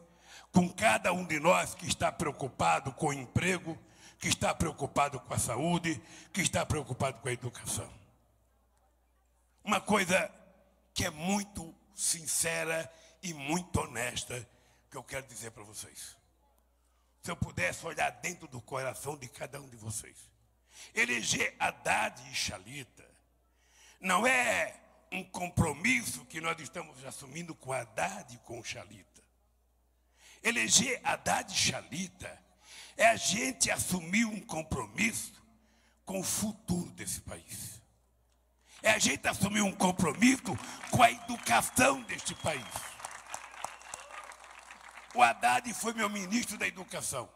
com cada um de nós que está preocupado com o emprego, que está preocupado com a saúde, que está preocupado com a educação. Uma coisa que é muito sincera e muito honesta que eu quero dizer para vocês. Se eu pudesse olhar dentro do coração de cada um de vocês. Eleger Haddad e Chalita não é um compromisso que nós estamos assumindo com Haddad e com Chalita. Eleger Haddad e Chalita é a gente assumir um compromisso com o futuro desse país. É a gente assumir um compromisso com a educação deste país. O Haddad foi meu ministro da Educação.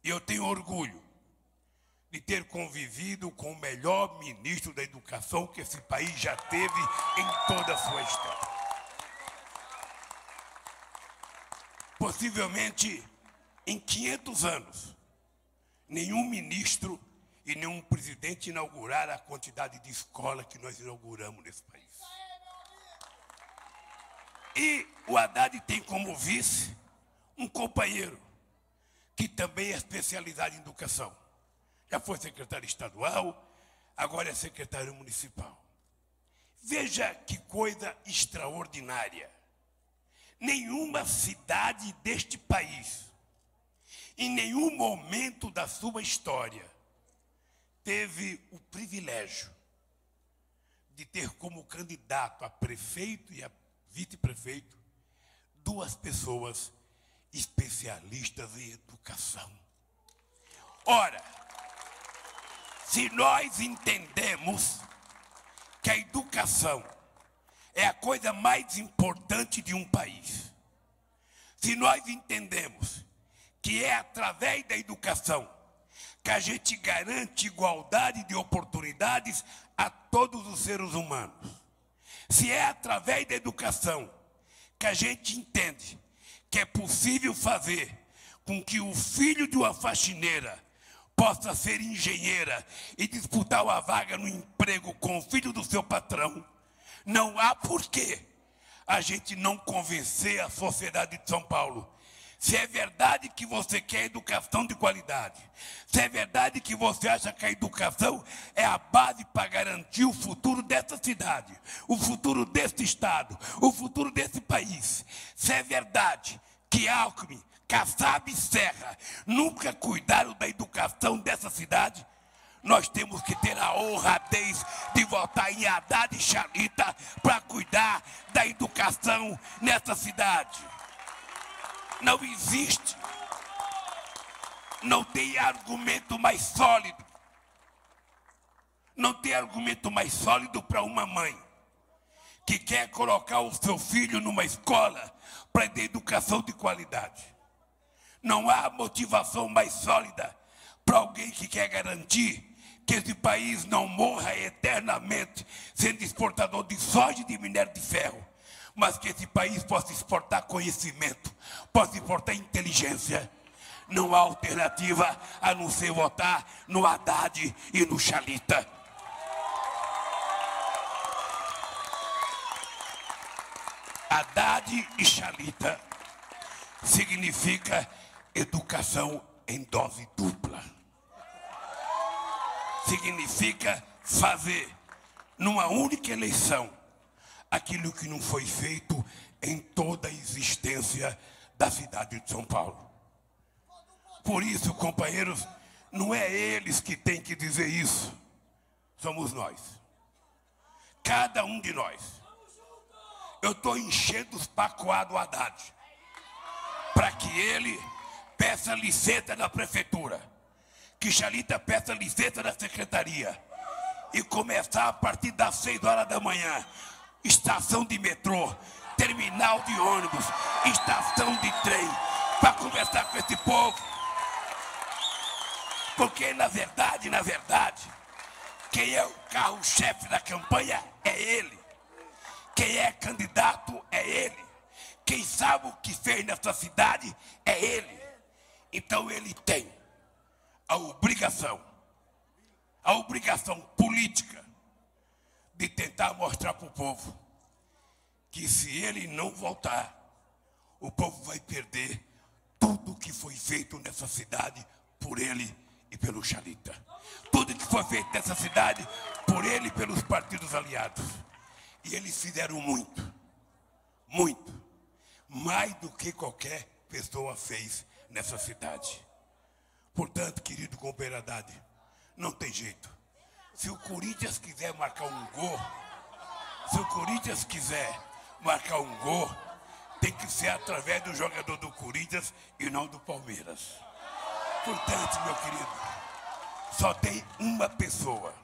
E eu tenho orgulho de ter convivido com o melhor ministro da Educação que esse país já teve em toda a sua história. Possivelmente, em 500 anos, nenhum ministro e nenhum presidente inauguraram a quantidade de escola que nós inauguramos nesse país. E o Haddad tem como vice um companheiro que também é especializado em educação. Já foi secretário estadual, agora é secretário municipal. Veja que coisa extraordinária. Nenhuma cidade deste país, em nenhum momento da sua história, teve o privilégio de ter como candidato a prefeito e a vice-prefeito 2 pessoas especialistas em educação. Ora, se nós entendemos que a educação é a coisa mais importante de um país, se nós entendemos que é através da educação que a gente garante igualdade de oportunidades a todos os seres humanos, se é através da educação que a gente entende que é possível fazer com que o filho de uma faxineira possa ser engenheira e disputar uma vaga no emprego com o filho do seu patrão, não há porquê a gente não convencer a sociedade de São Paulo. Se é verdade que você quer educação de qualidade, se é verdade que você acha que a educação é a base para garantir o futuro dessa cidade, o futuro desse estado, o futuro desse país, se é verdade que Alckmin, Kassab e Serra nunca cuidaram da educação dessa cidade, nós temos que ter a honradez de votar em Haddad e Chalita para cuidar da educação nessa cidade. Não existe, não tem argumento mais sólido, não tem argumento mais sólido para uma mãe que quer colocar o seu filho numa escola para ter educação de qualidade. Não há motivação mais sólida para alguém que quer garantir que esse país não morra eternamente sendo exportador de soja e de minério de ferro, mas que esse país possa exportar conhecimento, possa exportar inteligência. Não há alternativa a não ser votar no Haddad e no Chalita. Haddad e Chalita significa educação em dose dupla. Significa fazer, numa única eleição, aquilo que não foi feito em toda a existência da cidade de São Paulo. Por isso, companheiros, não é eles que têm que dizer isso, somos nós. Cada um de nós. Eu estou enchendo os pacoados do Haddad para que ele peça licença na prefeitura, que Chalita peça licença na secretaria e começar a partir das 6 horas da manhã, estação de metrô, terminal de ônibus, estação de trem, para conversar com esse povo. Porque na verdade, quem é o carro-chefe da campanha é ele. Quem é candidato é ele. Quem sabe o que fez nessa cidade é ele. Então ele tem a obrigação política de tentar mostrar para o povo que se ele não voltar, o povo vai perder tudo que foi feito nessa cidade por ele e pelo Chalita. Tudo que foi feito nessa cidade por ele e pelos partidos aliados. E eles fizeram muito, mais do que qualquer pessoa fez nessa cidade. Portanto, querido companheiro Haddad, não tem jeito. Se o Corinthians quiser marcar um gol, tem que ser através do jogador do Corinthians e não do Palmeiras. Portanto, meu querido, só tem uma pessoa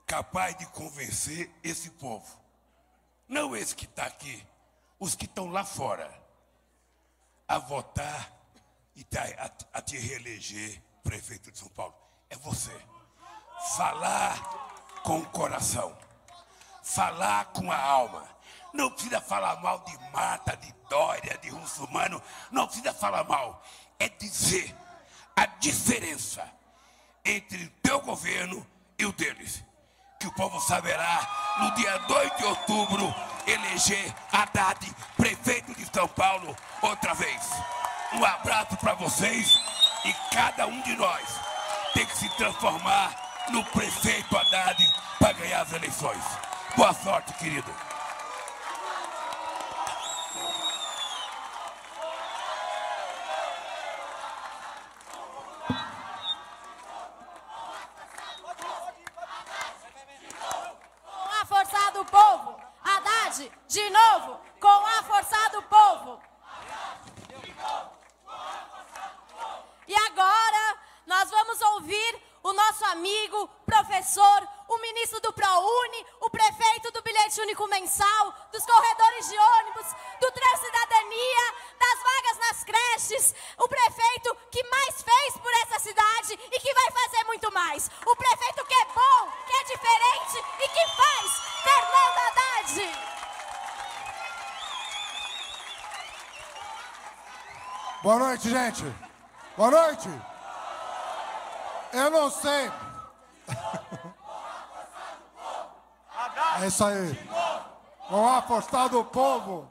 capaz de convencer esse povo. Não esse que está aqui, os que estão lá fora, a votar e a te reeleger prefeito de São Paulo. É você. Falar com o coração. Falar com a alma. Não precisa falar mal de Marta, de Dória, de Russomano. Não precisa falar mal. É dizer a diferença entre o teu governo e o deles. Que o povo saberá, no dia 2 de outubro, eleger Haddad, prefeito de São Paulo, outra vez. Um abraço para vocês e cada um de nós tem que se transformar no prefeito Haddad para ganhar as eleições. Boa sorte, querido. De novo, com a força do povo. E agora, nós vamos ouvir o nosso amigo, professor, o ministro do ProUni, o prefeito do bilhete único mensal, dos corredores de ônibus, do Transcidadania, das vagas nas creches, o prefeito que mais fez por essa cidade e que vai fazer muito mais. O prefeito que é bom, que é diferente e que faz, Fernando Haddad. Boa noite, gente. Boa noite. Eu não sei. É isso aí. Com a força do povo.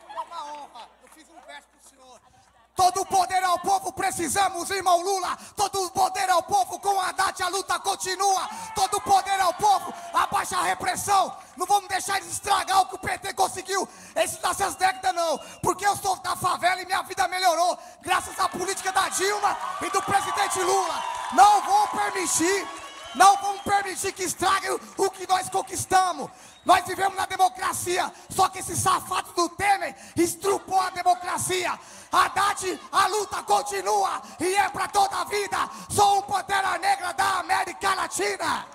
Uma honra. Eu fiz um verso pro senhor. Todo o poder ao povo precisamos, irmão Lula. Todo o poder ao povo, com a Haddad a luta continua. Todo o poder ao povo, abaixa a repressão. Não vamos deixar eles estragar o que o PT conseguiu nessas décadas, não. Porque eu sou da favela e minha vida melhorou graças à política da Dilma e do presidente Lula. Não vou permitir Não vamos permitir que estraguem o que nós conquistamos. Nós vivemos na democracia, só que esse safado do Temer estrupou a democracia. Haddad, a luta continua e é para toda a vida. Sou o Pantera Negra da América Latina.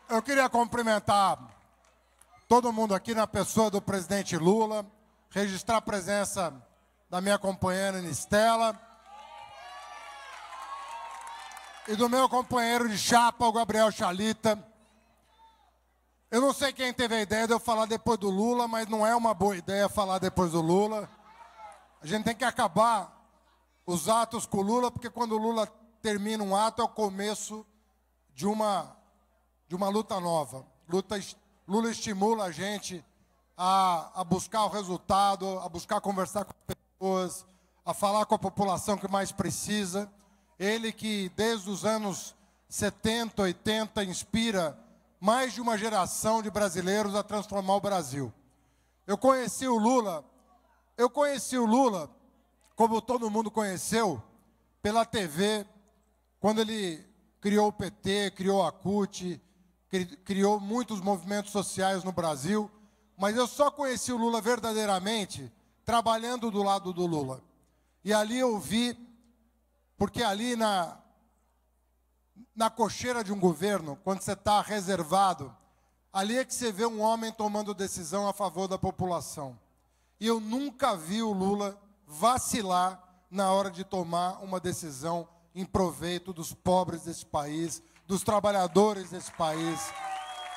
Eu queria cumprimentar todo mundo aqui na pessoa do presidente Lula, registrar a presença da minha companheira Anistela e do meu companheiro de chapa, o Gabriel Chalita. Eu não sei quem teve a ideia de eu falar depois do Lula, mas não é uma boa ideia falar depois do Lula. A gente tem que acabar os atos com o Lula, porque quando o Lula termina um ato é o começo de uma luta nova. Lula estimula a gente a buscar o resultado, a buscar conversar com as pessoas, a falar com a população que mais precisa. Ele que, desde os anos 70, 80, inspira mais de uma geração de brasileiros a transformar o Brasil. Eu conheci o Lula, como todo mundo conheceu, pela TV, quando ele criou o PT, criou a CUT, criou muitos movimentos sociais no Brasil, mas eu só conheci o Lula verdadeiramente trabalhando do lado do Lula. E ali eu vi, porque ali na cocheira de um governo, quando você está reservado, ali é que você vê um homem tomando decisão a favor da população. E eu nunca vi o Lula vacilar na hora de tomar uma decisão em proveito dos pobres desse país, dos trabalhadores desse país,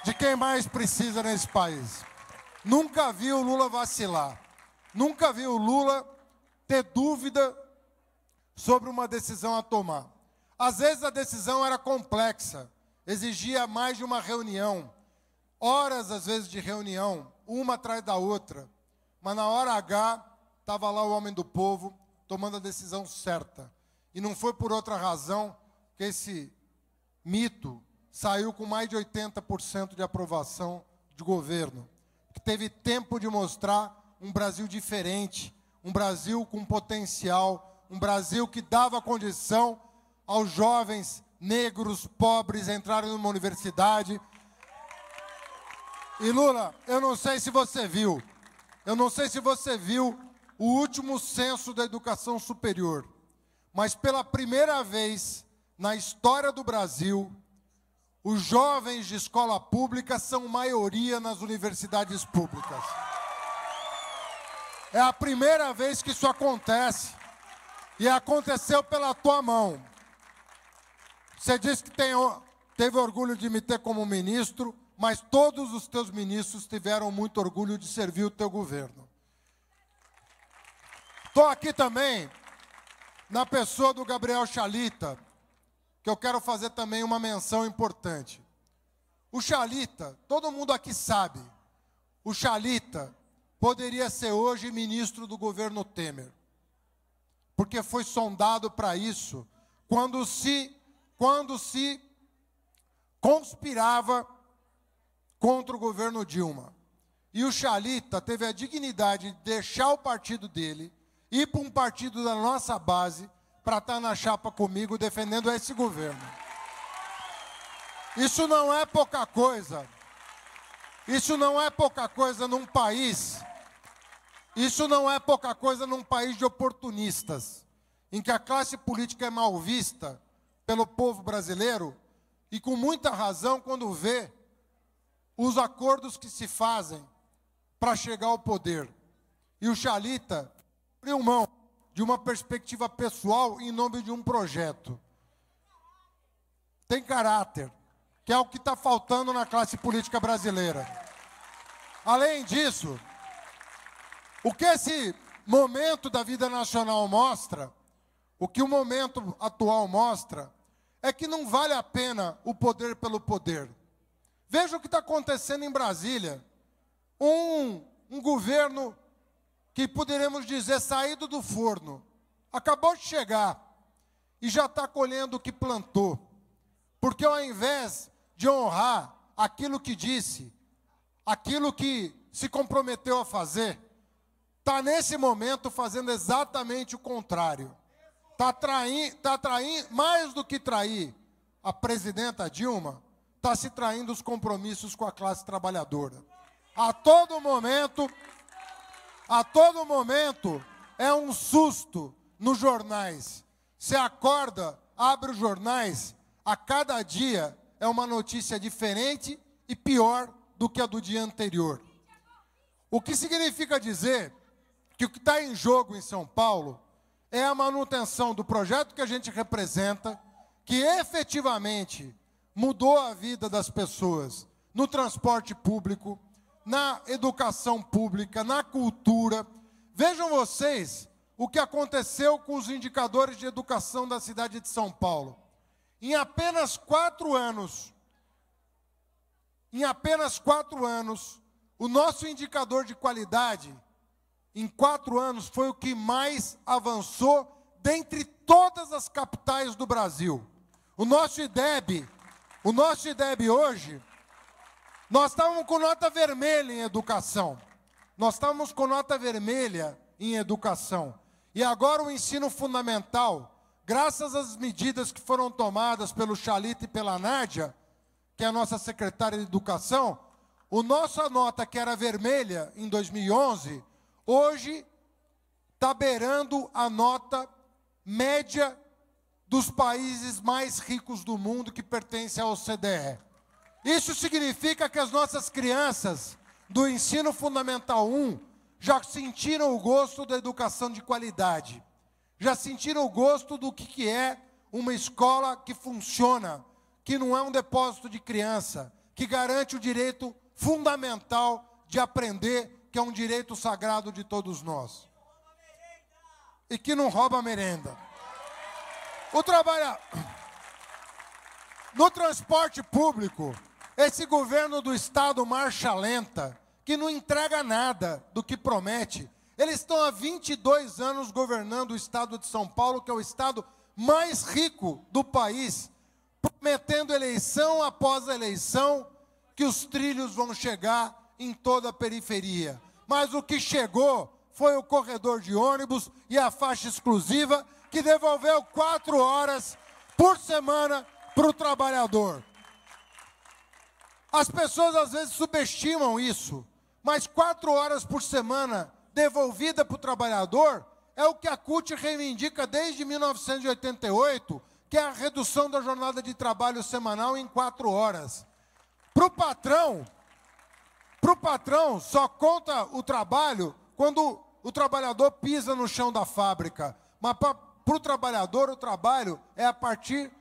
de quem mais precisa nesse país. Nunca vi o Lula vacilar. Nunca vi o Lula ter dúvida sobre uma decisão a tomar. Às vezes a decisão era complexa, exigia mais de uma reunião, horas às vezes de reunião, uma atrás da outra, mas na hora H estava lá o homem do povo tomando a decisão certa. E não foi por outra razão que esse mito saiu com mais de 80% de aprovação de governo, que teve tempo de mostrar um Brasil diferente, um Brasil com potencial, um Brasil que dava condição aos jovens negros, pobres, entrarem numa universidade. E Lula, eu não sei se você viu o último censo da educação superior, mas pela primeira vez na história do Brasil, os jovens de escola pública são maioria nas universidades públicas. É a primeira vez que isso acontece, e aconteceu pela tua mão. Você disse que teve orgulho de me ter como ministro, mas todos os teus ministros tiveram muito orgulho de servir o teu governo. Estou aqui também na pessoa do Gabriel Chalita, que eu quero fazer também uma menção importante. O Chalita, todo mundo aqui sabe, o Chalita poderia ser hoje ministro do governo Temer, porque foi sondado para isso quando se conspirava contra o governo Dilma. E o Chalita teve a dignidade de deixar o partido dele, ir para um partido da nossa base, para estar na chapa comigo defendendo esse governo. Isso não é pouca coisa. Isso não é pouca coisa num país. Isso não é pouca coisa num país de oportunistas, em que a classe política é mal vista pelo povo brasileiro e com muita razão quando vê os acordos que se fazem para chegar ao poder. E o Chalita abriu mão de uma perspectiva pessoal em nome de um projeto. Tem caráter, que é o que está faltando na classe política brasileira. Além disso, o que esse momento da vida nacional mostra, o que o momento atual mostra, é que não vale a pena o poder pelo poder. Veja o que está acontecendo em Brasília. Um governo que poderíamos dizer saído do forno, acabou de chegar e já está colhendo o que plantou. Porque ao invés de honrar aquilo que disse, aquilo que se comprometeu a fazer, está nesse momento fazendo exatamente o contrário. Está traindo, mais do que trair a presidenta Dilma, está se traindo os compromissos com a classe trabalhadora. A todo momento é um susto nos jornais. Você acorda, abre os jornais, a cada dia é uma notícia diferente e pior do que a do dia anterior. O que significa dizer que o que está em jogo em São Paulo é a manutenção do projeto que a gente representa, que efetivamente mudou a vida das pessoas no transporte público, na educação pública, na cultura. Vejam vocês o que aconteceu com os indicadores de educação da cidade de São Paulo. Em apenas 4 anos, o nosso indicador de qualidade, em 4 anos, foi o que mais avançou dentre todas as capitais do Brasil. O nosso IDEB hoje, nós estávamos com nota vermelha em educação. E agora o ensino fundamental, graças às medidas que foram tomadas pelo Chalita e pela Nádia, que é a nossa secretária de Educação, a nossa nota, que era vermelha em 2011, hoje está beirando a nota média dos países mais ricos do mundo que pertencem à OCDE. Isso significa que as nossas crianças do ensino fundamental 1 já sentiram o gosto da educação de qualidade, já sentiram o gosto do que é uma escola que funciona, que não é um depósito de criança, que garante o direito fundamental de aprender, que é um direito sagrado de todos nós. E que não rouba a merenda. No transporte público, esse governo do Estado marcha lenta, que não entrega nada do que promete. Eles estão há 22 anos governando o Estado de São Paulo, que é o Estado mais rico do país, prometendo eleição após eleição, que os trilhos vão chegar em toda a periferia. Mas o que chegou foi o corredor de ônibus e a faixa exclusiva, que devolveu 4 horas por semana para o trabalhador. As pessoas às vezes subestimam isso, mas 4 horas por semana devolvida para o trabalhador é o que a CUT reivindica desde 1988, que é a redução da jornada de trabalho semanal em 4 horas. Para o patrão só conta o trabalho quando o trabalhador pisa no chão da fábrica. Mas para o trabalhador, o trabalho é a partir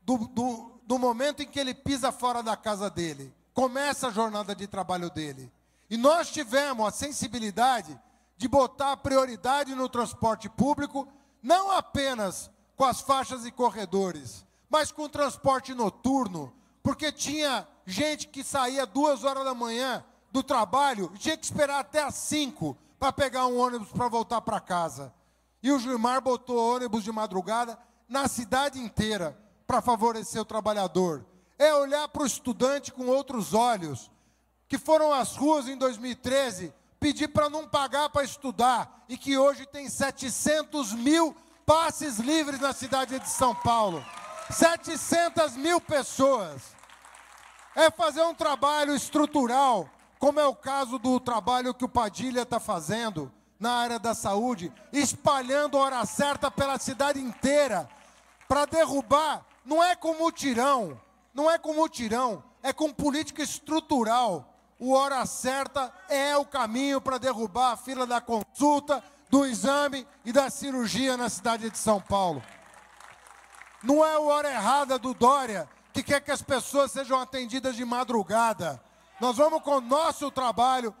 do momento em que ele pisa fora da casa dele. Começa a jornada de trabalho dele. E nós tivemos a sensibilidade de botar prioridade no transporte público, não apenas com as faixas e corredores, mas com o transporte noturno, porque tinha gente que saía 2 horas da manhã do trabalho e tinha que esperar até às 5 para pegar um ônibus para voltar para casa. E o Gilmar botou ônibus de madrugada na cidade inteira para favorecer o trabalhador. É olhar para o estudante com outros olhos, que foram às ruas em 2013 pedir para não pagar para estudar e que hoje tem 700 mil passes livres na cidade de São Paulo. 700 mil pessoas. É fazer um trabalho estrutural, como é o caso do trabalho que o Padilha está fazendo na área da saúde, espalhando a hora certa pela cidade inteira, para derrubar, não é com mutirão, é com política estrutural. O hora certa é o caminho para derrubar a fila da consulta, do exame e da cirurgia na cidade de São Paulo. Não é a hora errada do Dória, que quer que as pessoas sejam atendidas de madrugada. Nós vamos, com o nosso trabalho,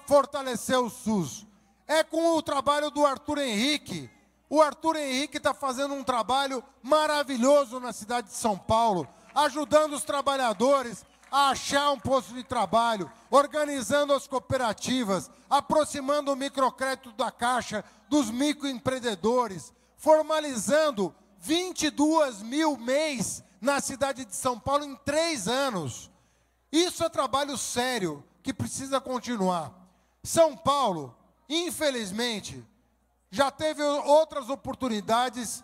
fortalecer o SUS. É com o trabalho do Arthur Henrique. O Arthur Henrique está fazendo um trabalho maravilhoso na cidade de São Paulo, ajudando os trabalhadores a achar um posto de trabalho, organizando as cooperativas, aproximando o microcrédito da Caixa dos microempreendedores, formalizando 22 mil MEIs na cidade de São Paulo em 3 anos. Isso é trabalho sério que precisa continuar. São Paulo, Infelizmente, já teve outras oportunidades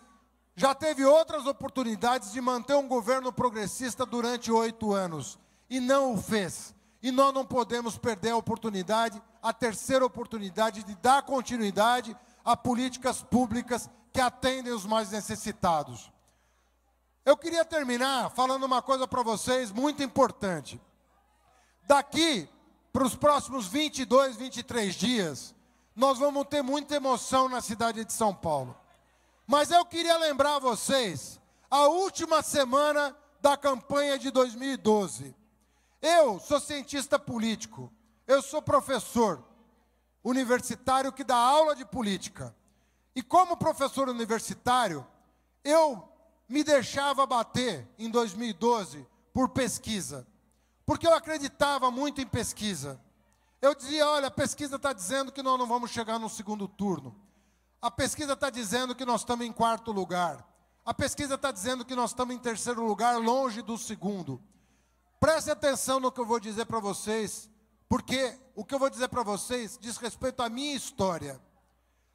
de manter um governo progressista durante 8 anos, e não o fez. E nós não podemos perder a oportunidade, a terceira oportunidade de dar continuidade a políticas públicas que atendem os mais necessitados. Eu queria terminar falando uma coisa para vocês muito importante. Daqui para os próximos 22, 23 dias, nós vamos ter muita emoção na cidade de São Paulo. Mas eu queria lembrar a vocês a última semana da campanha de 2012. Eu sou cientista político, eu sou professor universitário que dá aula de política. E como professor universitário, eu me deixava bater em 2012 por pesquisa, porque eu acreditava muito em pesquisa. Eu dizia, olha, a pesquisa está dizendo que nós não vamos chegar no segundo turno. A pesquisa está dizendo que nós estamos em 4º lugar. A pesquisa está dizendo que nós estamos em 3º lugar, longe do segundo. Preste atenção no que eu vou dizer para vocês, porque o que eu vou dizer para vocês diz respeito à minha história.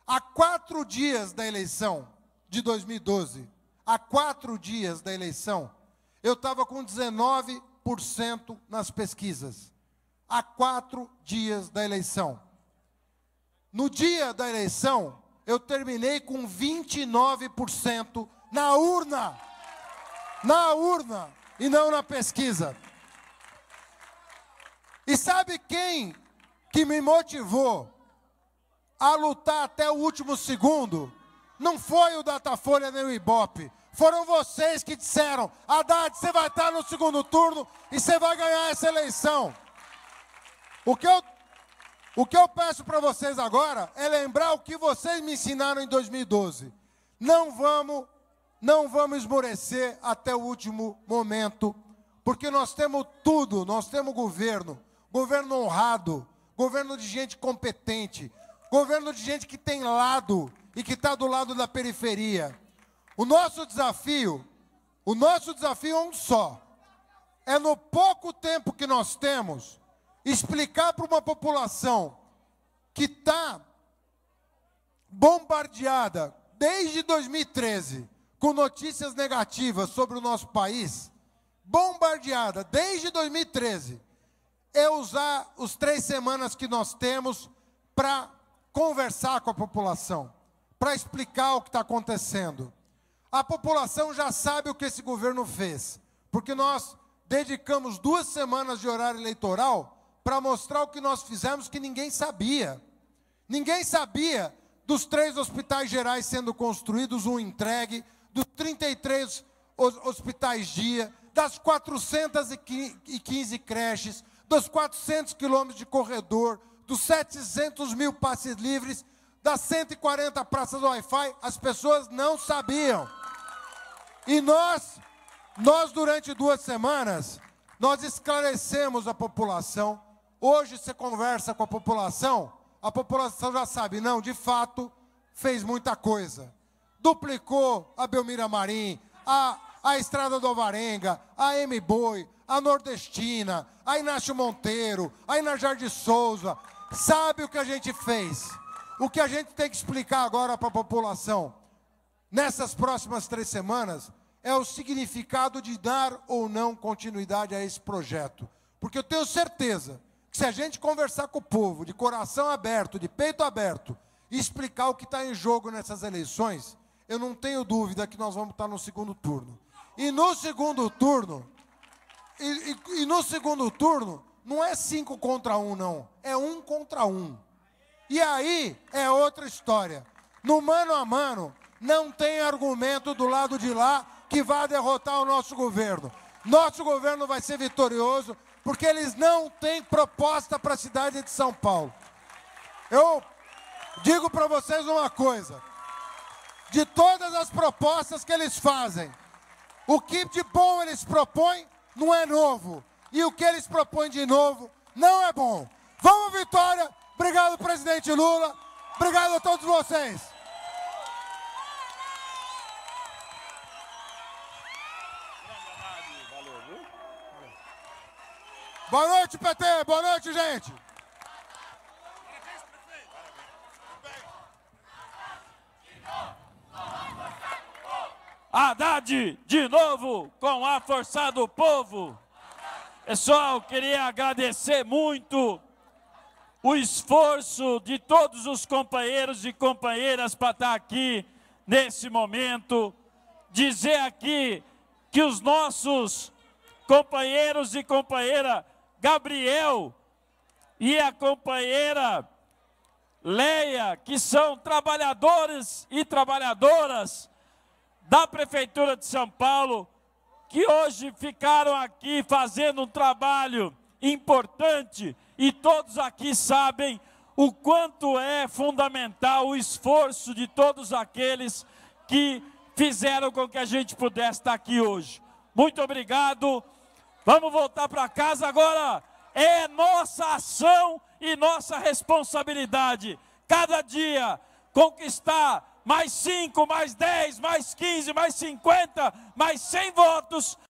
Há 4 dias da eleição de 2012, há 4 dias da eleição, eu estava com 19% nas pesquisas. Há 4 dias da eleição. No dia da eleição, eu terminei com 29% na urna. Na urna e não na pesquisa. E sabe quem que me motivou a lutar até o último segundo? Não foi o Datafolha nem o Ibope. Foram vocês que disseram, Haddad, você vai estar no segundo turno e você vai ganhar essa eleição. O que eu peço para vocês agora é lembrar o que vocês me ensinaram em 2012. Não vamos esmorecer até o último momento, porque nós temos tudo, nós temos governo honrado, governo de gente competente, governo de gente que tem lado e que está do lado da periferia. O nosso desafio é um só. É no pouco tempo que nós temos, explicar para uma população que está bombardeada desde 2013 com notícias negativas sobre o nosso país, bombardeada desde 2013, é usar os 3 semanas que nós temos para conversar com a população, para explicar o que está acontecendo. A população já sabe o que esse governo fez, porque nós dedicamos 2 semanas de horário eleitoral para mostrar o que nós fizemos que ninguém sabia. Ninguém sabia dos 3 hospitais gerais sendo construídos, um entregue, dos 33 hospitais dia, das 415 creches, dos 400 quilômetros de corredor, dos 700 mil passes livres, das 140 praças Wi-Fi, as pessoas não sabiam. E nós durante 2 semanas, nós esclarecemos a população. Hoje você conversa com a população já sabe, não, de fato, fez muita coisa. Duplicou a Belmira Marim, a Estrada do Alvarenga, a M-Boi, a Nordestina, a Inácio Monteiro, a Inajar de Souza. Sabe o que a gente fez? O que a gente tem que explicar agora para a população, nessas próximas 3 semanas, é o significado de dar ou não continuidade a esse projeto. Porque eu tenho certeza que se a gente conversar com o povo, de coração aberto, de peito aberto, e explicar o que está em jogo nessas eleições, eu não tenho dúvida que nós vamos estar no segundo turno. E no segundo turno, não é 5 contra 1, não. É 1 contra 1. E aí é outra história. No mano a mano, não tem argumento do lado de lá que vá derrotar o nosso governo. Nosso governo vai ser vitorioso, porque eles não têm proposta para a cidade de São Paulo. Eu digo para vocês uma coisa. De todas as propostas que eles fazem, o que de bom eles propõem não é novo. E o que eles propõem de novo não é bom. Vamos, vitória! Obrigado, presidente Lula. Obrigado a todos vocês. Boa noite, PT. Boa noite, gente. Haddad de novo com a força do povo. Pessoal, queria agradecer muito o esforço de todos os companheiros e companheiras para estar aqui nesse momento. Dizer aqui que os nossos companheiros e companheira Gabriel e a companheira Leia, que são trabalhadores e trabalhadoras da Prefeitura de São Paulo, que hoje ficaram aqui fazendo um trabalho importante, e todos aqui sabem o quanto é fundamental o esforço de todos aqueles que fizeram com que a gente pudesse estar aqui hoje. Muito obrigado. Vamos voltar para casa agora. É nossa ação e nossa responsabilidade, cada dia, conquistar mais 5, mais 10, mais 15, mais 50, mais 100 votos